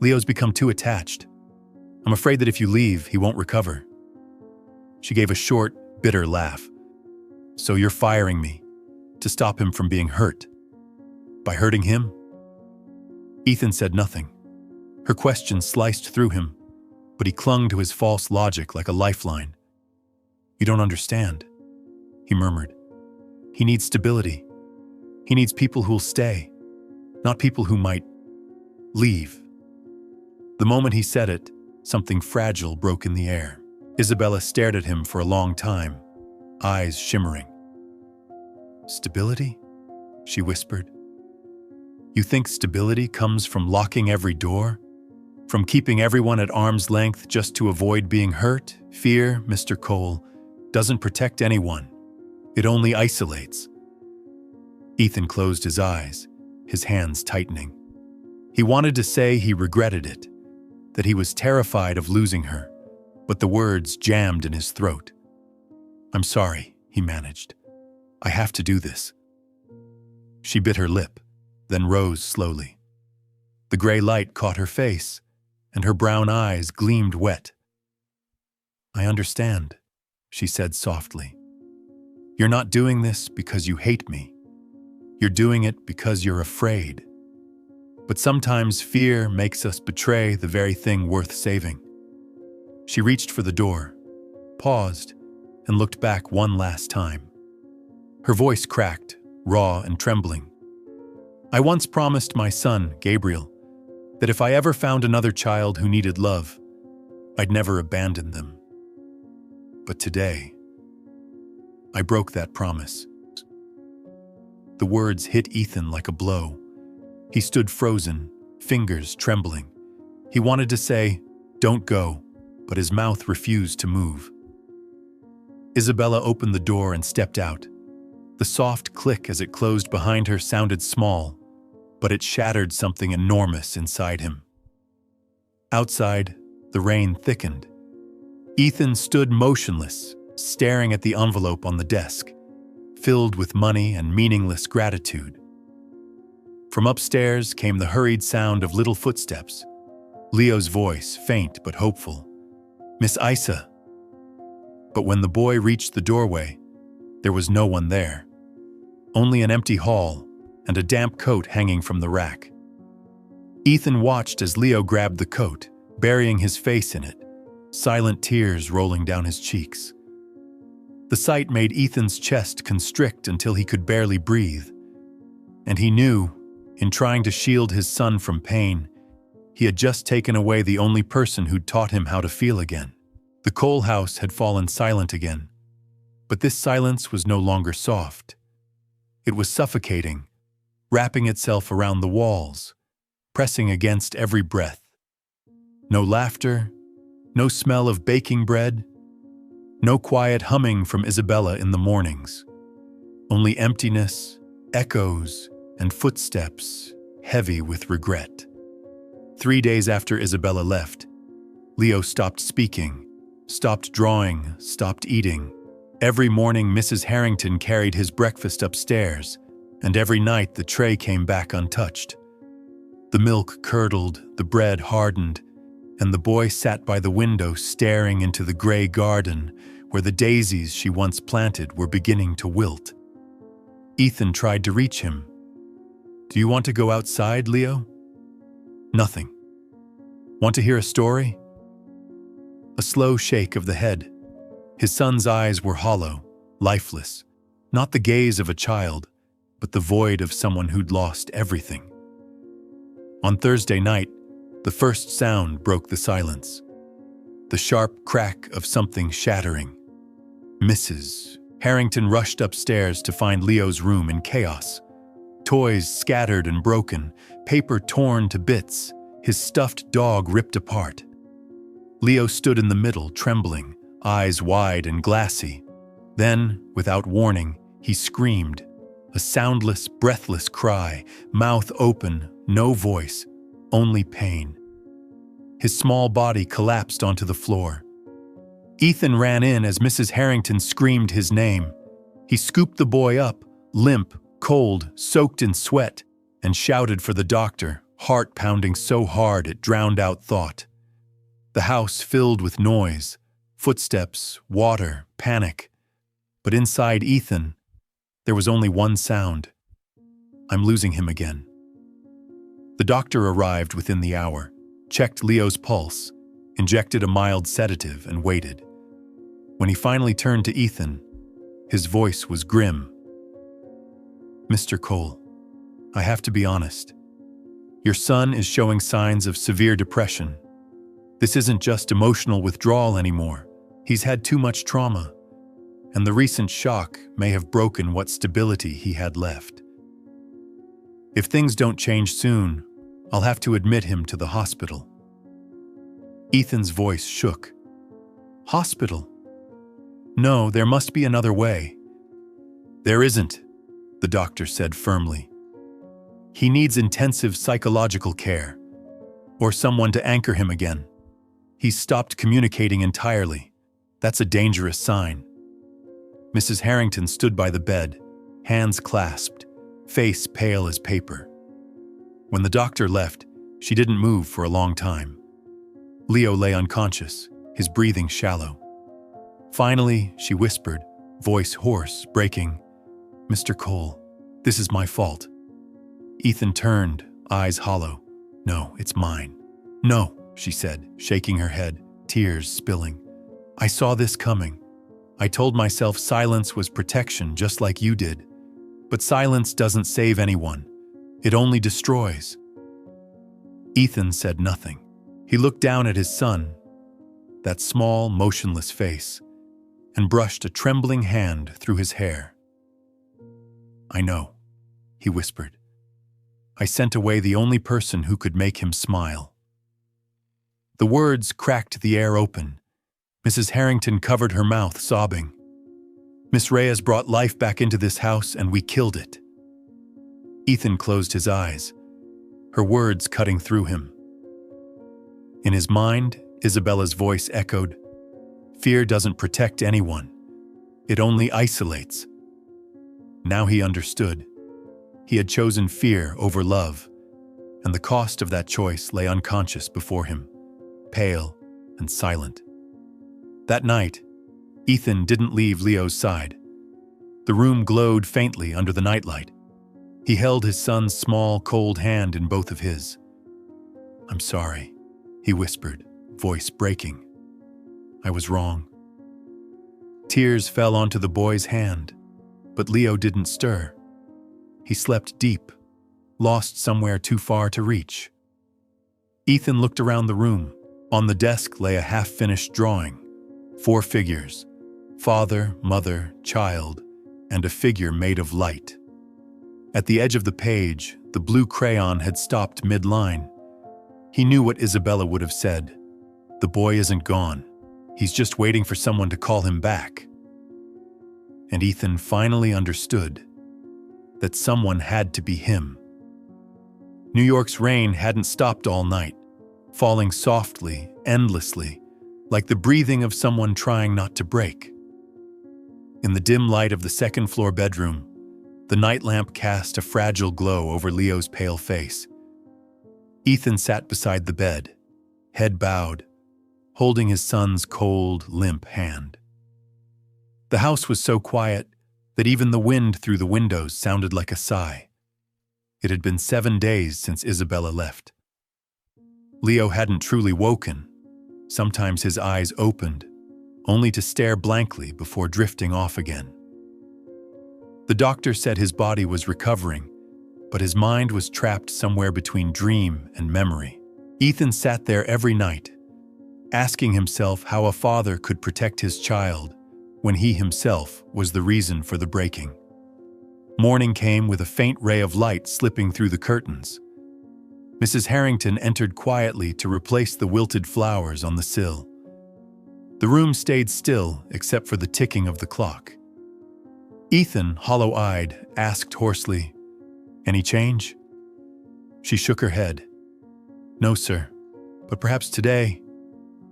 Leo's become too attached. I'm afraid that if you leave, he won't recover." She gave a short, bitter laugh. "So you're firing me to stop him from being hurt? By hurting him?" Ethan said nothing. Her question sliced through him, but he clung to his false logic like a lifeline. "You don't understand," he murmured. "He needs stability. He needs people who'll stay, not people who might leave." The moment he said it, something fragile broke in the air. Isabella stared at him for a long time, eyes shimmering. "Stability?" she whispered. "You think stability comes from locking every door? From keeping everyone at arm's length just to avoid being hurt? Fear, Mr. Cole, doesn't protect anyone. It only isolates." Ethan closed his eyes, his hands tightening. He wanted to say he regretted it, that he was terrified of losing her, but the words jammed in his throat. "I'm sorry," he managed. "I have to do this." She bit her lip, then rose slowly. The gray light caught her face, and her brown eyes gleamed wet. "I understand," she said softly. "You're not doing this because you hate me. You're doing it because you're afraid. But sometimes fear makes us betray the very thing worth saving." She reached for the door, paused, and looked back one last time. Her voice cracked, raw and trembling. "I once promised my son, Gabriel, that if I ever found another child who needed love, I'd never abandon them. But today, I broke that promise." The words hit Ethan like a blow. He stood frozen, fingers trembling. He wanted to say, "Don't go," but his mouth refused to move. Isabella opened the door and stepped out. The soft click as it closed behind her sounded small, but it shattered something enormous inside him. Outside, the rain thickened. Ethan stood motionless, staring at the envelope on the desk, filled with money and meaningless gratitude. From upstairs came the hurried sound of little footsteps. Leo's voice, faint but hopeful. "Miss Isa." But when the boy reached the doorway, there was no one there. Only an empty hall and a damp coat hanging from the rack. Ethan watched as Leo grabbed the coat, burying his face in it, silent tears rolling down his cheeks. The sight made Ethan's chest constrict until he could barely breathe. And he knew, in trying to shield his son from pain, he had just taken away the only person who'd taught him how to feel again. The Cole house had fallen silent again, but this silence was no longer soft. It was suffocating, wrapping itself around the walls, pressing against every breath. No laughter, no smell of baking bread, no quiet humming from Isabella in the mornings. Only emptiness, echoes, and footsteps, heavy with regret. 3 days after Isabella left, Leo stopped speaking, stopped drawing, stopped eating. Every morning Mrs. Harrington carried his breakfast upstairs, and every night the tray came back untouched. The milk curdled, the bread hardened, and the boy sat by the window staring into the gray garden where the daisies she once planted were beginning to wilt. Ethan tried to reach him. "Do you want to go outside, Leo?" "Nothing." "Want to hear a story?" A slow shake of the head. His son's eyes were hollow, lifeless, not the gaze of a child, but the void of someone who'd lost everything. On Thursday night, the first sound broke the silence. The sharp crack of something shattering. Mrs. Harrington rushed upstairs to find Leo's room in chaos. Toys scattered and broken, paper torn to bits, his stuffed dog ripped apart. Leo stood in the middle, trembling, eyes wide and glassy. Then, without warning, he screamed. A soundless, breathless cry, mouth open, no voice, only pain. His small body collapsed onto the floor. Ethan ran in as Mrs. Harrington screamed his name. He scooped the boy up, limp, cold, soaked in sweat, and shouted for the doctor, heart pounding so hard it drowned out thought. The house filled with noise, footsteps, water, panic. But inside Ethan, there was only one sound. I'm losing him again. The doctor arrived within the hour, checked Leo's pulse, injected a mild sedative, and waited. When he finally turned to Ethan, his voice was grim. Mr. Cole, I have to be honest. Your son is showing signs of severe depression. This isn't just emotional withdrawal anymore. He's had too much trauma, and the recent shock may have broken what stability he had left. If things don't change soon, I'll have to admit him to the hospital. Ethan's voice shook. Hospital? No, there must be another way. There isn't, the doctor said firmly. He needs intensive psychological care, or someone to anchor him again. He's stopped communicating entirely. That's a dangerous sign. Mrs. Harrington stood by the bed, hands clasped, face pale as paper. When the doctor left, she didn't move for a long time. Leo lay unconscious, his breathing shallow. Finally, she whispered, voice hoarse, breaking, Mr. Cole, this is my fault. Ethan turned, eyes hollow. No, it's mine. No, she said, shaking her head, tears spilling. I saw this coming. I told myself silence was protection, just like you did. But silence doesn't save anyone. It only destroys. Ethan said nothing. He looked down at his son, that small, motionless face, and brushed a trembling hand through his hair. I know, he whispered. I sent away the only person who could make him smile. The words cracked the air open. Mrs. Harrington covered her mouth, sobbing. Miss Reyes brought life back into this house, and we killed it. Ethan closed his eyes, her words cutting through him. In his mind, Isabella's voice echoed, Fear doesn't protect anyone. It only isolates. Now he understood. He had chosen fear over love, and the cost of that choice lay unconscious before him, pale and silent. That night, Ethan didn't leave Leo's side. The room glowed faintly under the nightlight. He held his son's small, cold hand in both of his. I'm sorry, he whispered, voice breaking. I was wrong. Tears fell onto the boy's hand, but Leo didn't stir. He slept deep, lost somewhere too far to reach. Ethan looked around the room. On the desk lay a half-finished drawing. 4 figures, father, mother, child, and a figure made of light. At the edge of the page, the blue crayon had stopped mid-line. He knew what Isabella would have said. The boy isn't gone. He's just waiting for someone to call him back. And Ethan finally understood that someone had to be him. New York's rain hadn't stopped all night, falling softly, endlessly, like the breathing of someone trying not to break. In the dim light of the second-floor bedroom, the night lamp cast a fragile glow over Leo's pale face. Ethan sat beside the bed, head bowed, holding his son's cold, limp hand. The house was so quiet that even the wind through the windows sounded like a sigh. It had been 7 days since Isabella left. Leo hadn't truly woken. Sometimes his eyes opened, only to stare blankly before drifting off again. The doctor said his body was recovering, but his mind was trapped somewhere between dream and memory. Ethan sat there every night, asking himself how a father could protect his child when he himself was the reason for the breaking. Morning came with a faint ray of light slipping through the curtains. Mrs. Harrington entered quietly to replace the wilted flowers on the sill. The room stayed still except for the ticking of the clock. Ethan, hollow-eyed, asked hoarsely, "Any change?" She shook her head. "No, sir, but perhaps today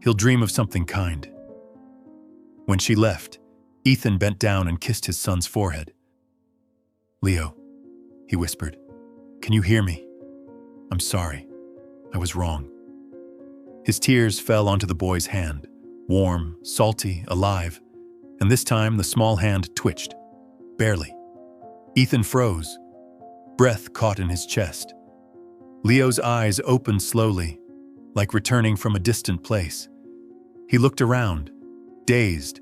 he'll dream of something kind." When she left, Ethan bent down and kissed his son's forehead. "Leo," he whispered, "can you hear me?" I'm sorry. I was wrong." His tears fell onto the boy's hand, warm, salty, alive, and this time the small hand twitched, barely. Ethan froze, breath caught in his chest. Leo's eyes opened slowly, like returning from a distant place. He looked around, dazed,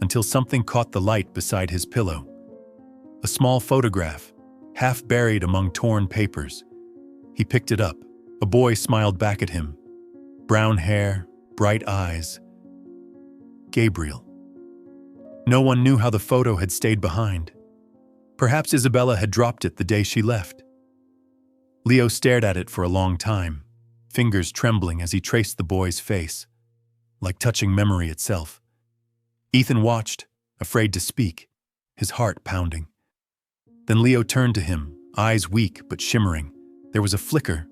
until something caught the light beside his pillow. A small photograph, half buried among torn papers. He picked it up. A boy smiled back at him. Brown hair, bright eyes. Gabriel. No one knew how the photo had stayed behind. Perhaps Isabella had dropped it the day she left. Leo stared at it for a long time, fingers trembling as he traced the boy's face, like touching memory itself. Ethan watched, afraid to speak, his heart pounding. Then Leo turned to him, eyes weak but shimmering. There was a flicker,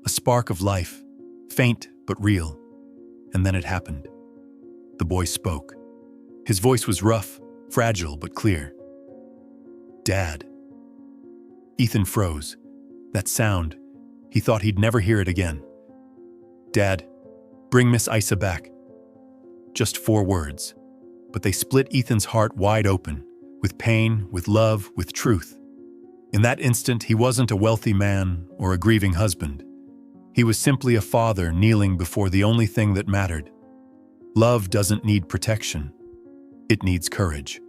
a spark of life, faint but real. And then it happened. The boy spoke. His voice was rough, fragile but clear. "Dad." Ethan froze. That sound, he thought he'd never hear it again. "Dad, bring Miss Isa back." Just 4 words, but they split Ethan's heart wide open, with pain, with love, with truth. In that instant, he wasn't a wealthy man or a grieving husband. He was simply a father kneeling before the only thing that mattered. Love doesn't need protection. It needs courage.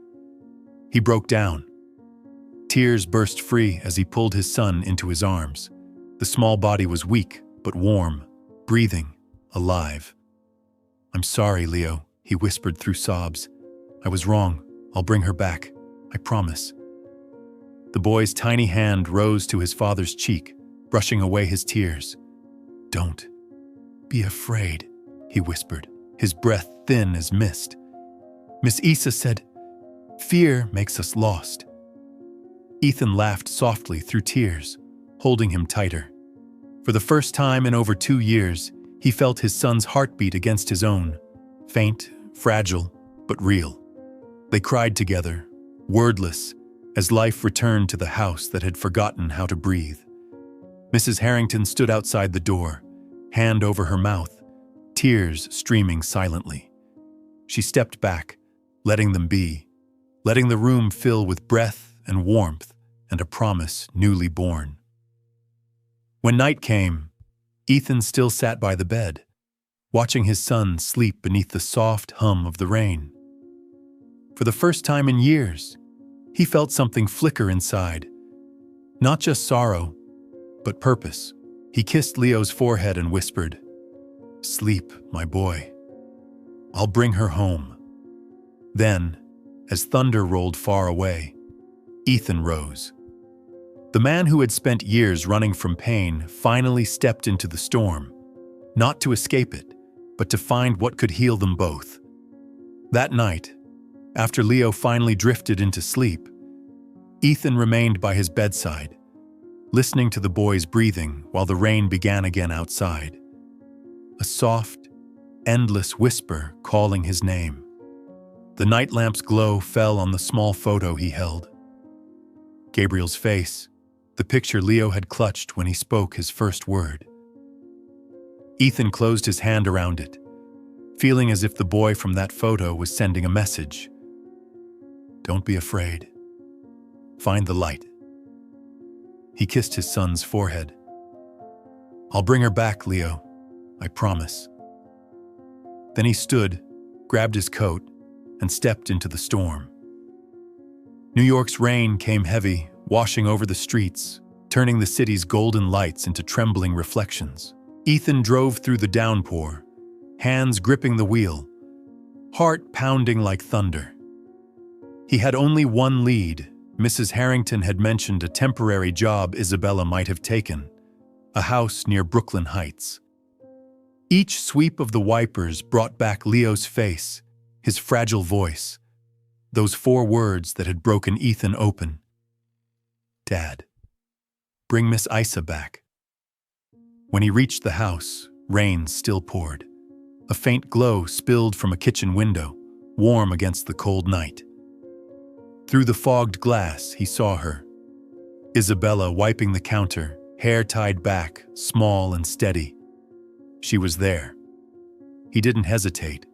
He broke down. Tears burst free as he pulled his son into his arms. The small body was weak, but warm, breathing, alive. "I'm sorry, Leo," he whispered through sobs. "I was wrong. I'll bring her back. I promise." The boy's tiny hand rose to his father's cheek, brushing away his tears. "Don't be afraid," he whispered, his breath thin as mist. "Miss Isa said, fear makes us lost." Ethan laughed softly through tears, holding him tighter. For the first time in over 2 years, he felt his son's heartbeat against his own, faint, fragile, but real. They cried together, wordless, as life returned to the house that had forgotten how to breathe. Mrs. Harrington stood outside the door, hand over her mouth, tears streaming silently. She stepped back, letting them be, letting the room fill with breath and warmth and a promise newly born. When night came, Ethan still sat by the bed, watching his son sleep beneath the soft hum of the rain. For the first time in years, he felt something flicker inside. Not just sorrow, but purpose. He kissed Leo's forehead and whispered, "Sleep, my boy. I'll bring her home." Then, as thunder rolled far away, Ethan rose. The man who had spent years running from pain finally stepped into the storm, not to escape it, but to find what could heal them both. That night, after Leo finally drifted into sleep, Ethan remained by his bedside, listening to the boy's breathing while the rain began again outside. A soft, endless whisper calling his name. The night lamp's glow fell on the small photo he held. Gabriel's face, the picture Leo had clutched when he spoke his first word. Ethan closed his hand around it, feeling as if the boy from that photo was sending a message. "Don't be afraid. Find the light." He kissed his son's forehead. "I'll bring her back, Leo. I promise." Then he stood, grabbed his coat, and stepped into the storm. New York's rain came heavy, washing over the streets, turning the city's golden lights into trembling reflections. Ethan drove through the downpour, hands gripping the wheel, heart pounding like thunder. He had only one lead. Mrs. Harrington had mentioned a temporary job Isabella might have taken, a house near Brooklyn Heights. Each sweep of the wipers brought back Leo's face, his fragile voice, those 4 words that had broken Ethan open. "Dad, bring Miss Isa back." When he reached the house, rain still poured. A faint glow spilled from a kitchen window, warm against the cold night. Through the fogged glass, he saw her. Isabella wiping the counter, hair tied back, small and steady. She was there. He didn't hesitate.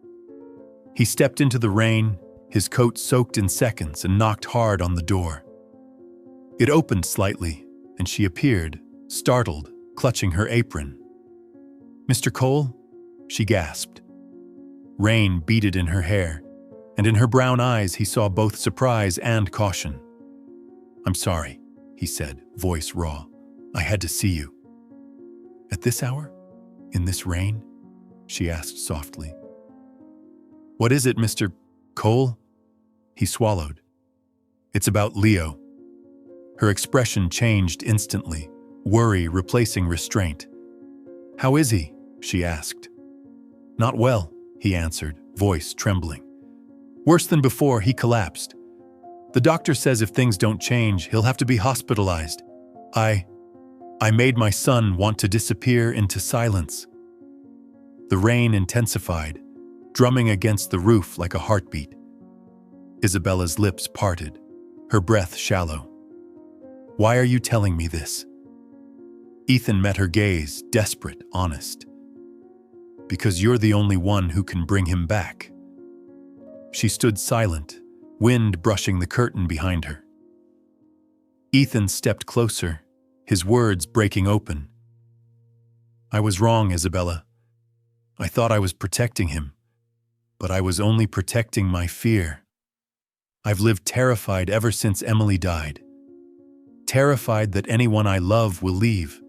He stepped into the rain, his coat soaked in seconds, and knocked hard on the door. It opened slightly, and she appeared, startled, clutching her apron. "Mr. Cole?" she gasped. Rain beaded in her hair, and in her brown eyes he saw both surprise and caution. "I'm sorry," he said, voice raw. "I had to see you." "At this hour? In this rain?" she asked softly. "What is it, Mr. Cole?" He swallowed. "It's about Leo." Her expression changed instantly, worry replacing restraint. "How is he?" she asked. "Not well," he answered, voice trembling. "Worse than before, he collapsed. The doctor says if things don't change, he'll have to be hospitalized. I made my son want to disappear into silence." The rain intensified, drumming against the roof like a heartbeat. Isabella's lips parted, her breath shallow. "Why are you telling me this?" Ethan met her gaze, desperate, honest. "Because you're the only one who can bring him back." She stood silent, wind brushing the curtain behind her. Ethan stepped closer, his words breaking open. "I was wrong, Isabella. I thought I was protecting him, but I was only protecting my fear. I've lived terrified ever since Emily died. Terrified that anyone I love will leave.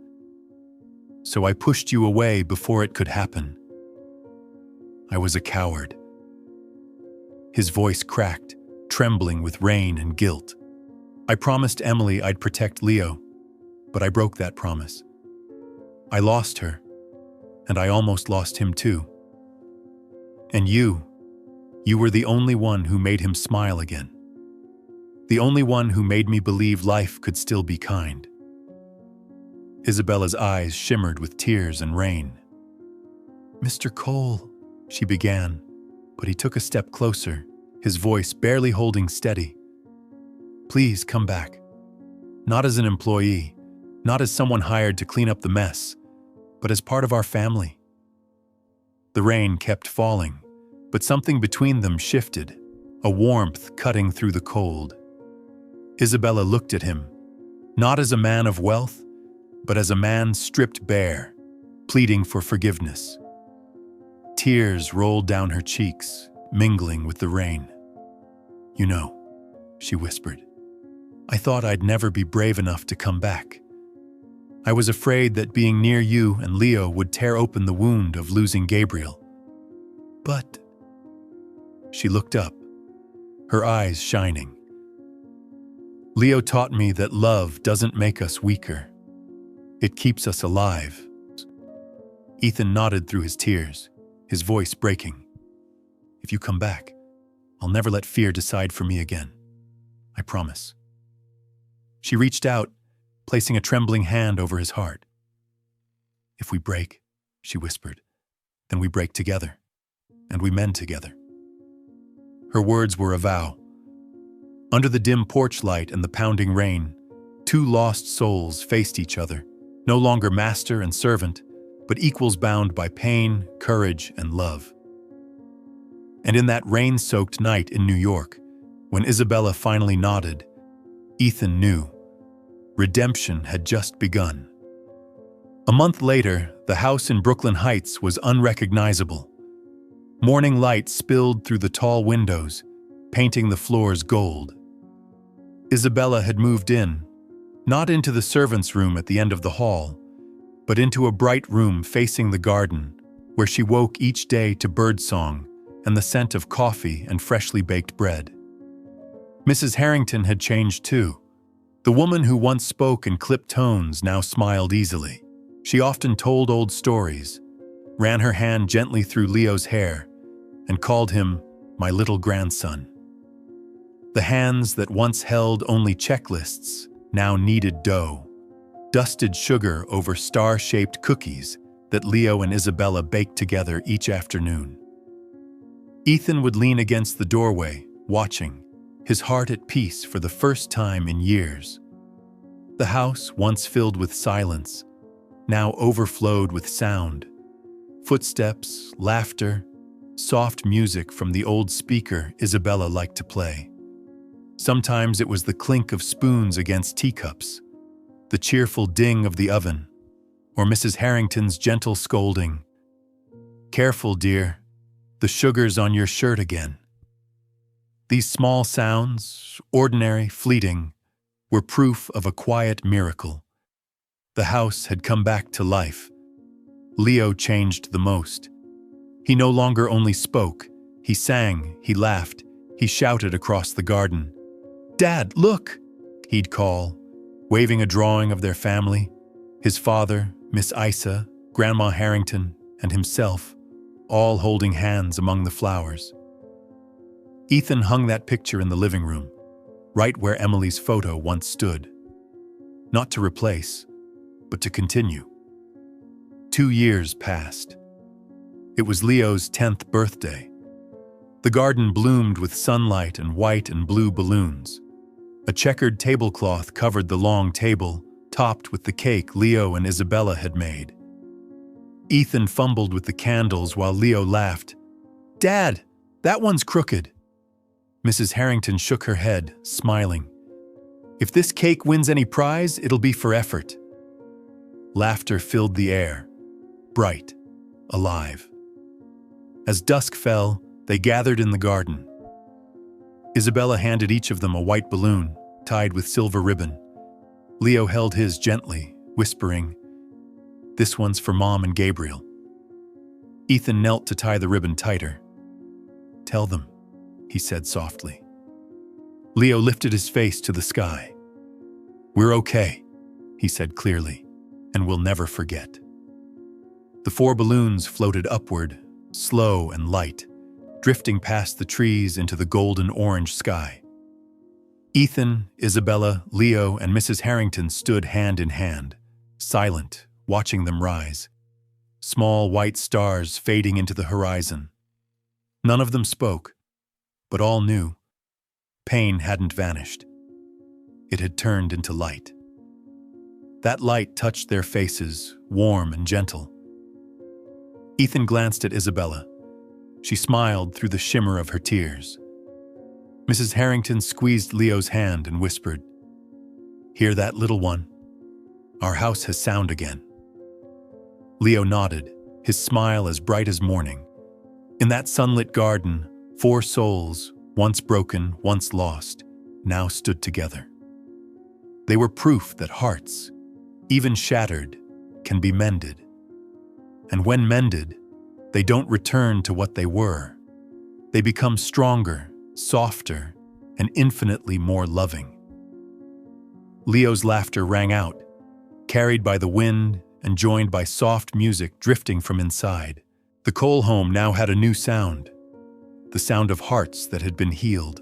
So I pushed you away before it could happen. I was a coward." His voice cracked, trembling with rain and guilt. "I promised Emily I'd protect Leo, but I broke that promise. I lost her, and I almost lost him too. And you were the only one who made him smile again. The only one who made me believe life could still be kind." Isabella's eyes shimmered with tears and rain. "Mr. Cole," she began, but he took a step closer, his voice barely holding steady. "Please come back. Not as an employee, not as someone hired to clean up the mess, but as part of our family." The rain kept falling, but something between them shifted, a warmth cutting through the cold. Isabella looked at him, not as a man of wealth, but as a man stripped bare, pleading for forgiveness. Tears rolled down her cheeks, mingling with the rain. "You know," she whispered, "I thought I'd never be brave enough to come back. I was afraid that being near you and Leo would tear open the wound of losing Gabriel. But—" She looked up, her eyes shining. "Leo taught me that love doesn't make us weaker. It keeps us alive." Ethan nodded through his tears, his voice breaking. "If you come back, I'll never let fear decide for me again. I promise." She reached out, placing a trembling hand over his heart. "If we break," she whispered, "then we break together, and we mend together." Her words were a vow. Under the dim porch light and the pounding rain, two lost souls faced each other, no longer master and servant, but equals bound by pain, courage, and love. And in that rain-soaked night in New York, when Isabella finally nodded, Ethan knew redemption had just begun. A month later, the house in Brooklyn Heights was unrecognizable. Morning light spilled through the tall windows, painting the floors gold. Isabella had moved in, not into the servants' room at the end of the hall, but into a bright room facing the garden, where she woke each day to birdsong and the scent of coffee and freshly baked bread. Mrs. Harrington had changed too. The woman who once spoke in clipped tones now smiled easily. She often told old stories, ran her hand gently through Leo's hair, and called him my little grandson. The hands that once held only checklists now kneaded dough, dusted sugar over star-shaped cookies that Leo and Isabella baked together each afternoon. Ethan would lean against the doorway, watching, his heart at peace for the first time in years. The house, once filled with silence, now overflowed with sound. Footsteps, laughter, soft music from the old speaker Isabella liked to play. Sometimes it was the clink of spoons against teacups, the cheerful ding of the oven, or Mrs. Harrington's gentle scolding. "Careful, dear, the sugar's on your shirt again." These small sounds, ordinary, fleeting, were proof of a quiet miracle. The house had come back to life. Leo changed the most. He no longer only spoke, he sang, he laughed, he shouted across the garden. "Dad, look!" he'd call, waving a drawing of their family, his father, Miss Isa, Grandma Harrington, and himself, all holding hands among the flowers. Ethan hung that picture in the living room, right where Emily's photo once stood. Not to replace, but to continue. 2 years passed. It was Leo's 10th birthday. The garden bloomed with sunlight and white and blue balloons. A checkered tablecloth covered the long table, topped with the cake Leo and Isabella had made. Ethan fumbled with the candles while Leo laughed. "Dad, that one's crooked." Mrs. Harrington shook her head, smiling. "If this cake wins any prize, it'll be for effort." Laughter filled the air, bright, alive. As dusk fell, they gathered in the garden. Isabella handed each of them a white balloon, tied with silver ribbon. Leo held his gently, whispering, "This one's for Mom and Gabriel." Ethan knelt to tie the ribbon tighter. "Tell them," he said softly. Leo lifted his face to the sky. "We're okay," he said clearly, "and we'll never forget." The 4 balloons floated upward, slow and light, drifting past the trees into the golden-orange sky. Ethan, Isabella, Leo, and Mrs. Harrington stood hand in hand, silent, watching them rise. Small white stars fading into the horizon. None of them spoke, but all knew. Pain hadn't vanished. It had turned into light. That light touched their faces, warm and gentle. Ethan glanced at Isabella. She smiled through the shimmer of her tears. Mrs. Harrington squeezed Leo's hand and whispered, "Hear that, little one? Our house has sound again." Leo nodded, his smile as bright as morning. In that sunlit garden, 4 souls, once broken, once lost, now stood together. They were proof that hearts, even shattered, can be mended. And when mended, they don't return to what they were. They become stronger, softer, and infinitely more loving. Leo's laughter rang out, carried by the wind and joined by soft music drifting from inside. The Cole home now had a new sound, the sound of hearts that had been healed.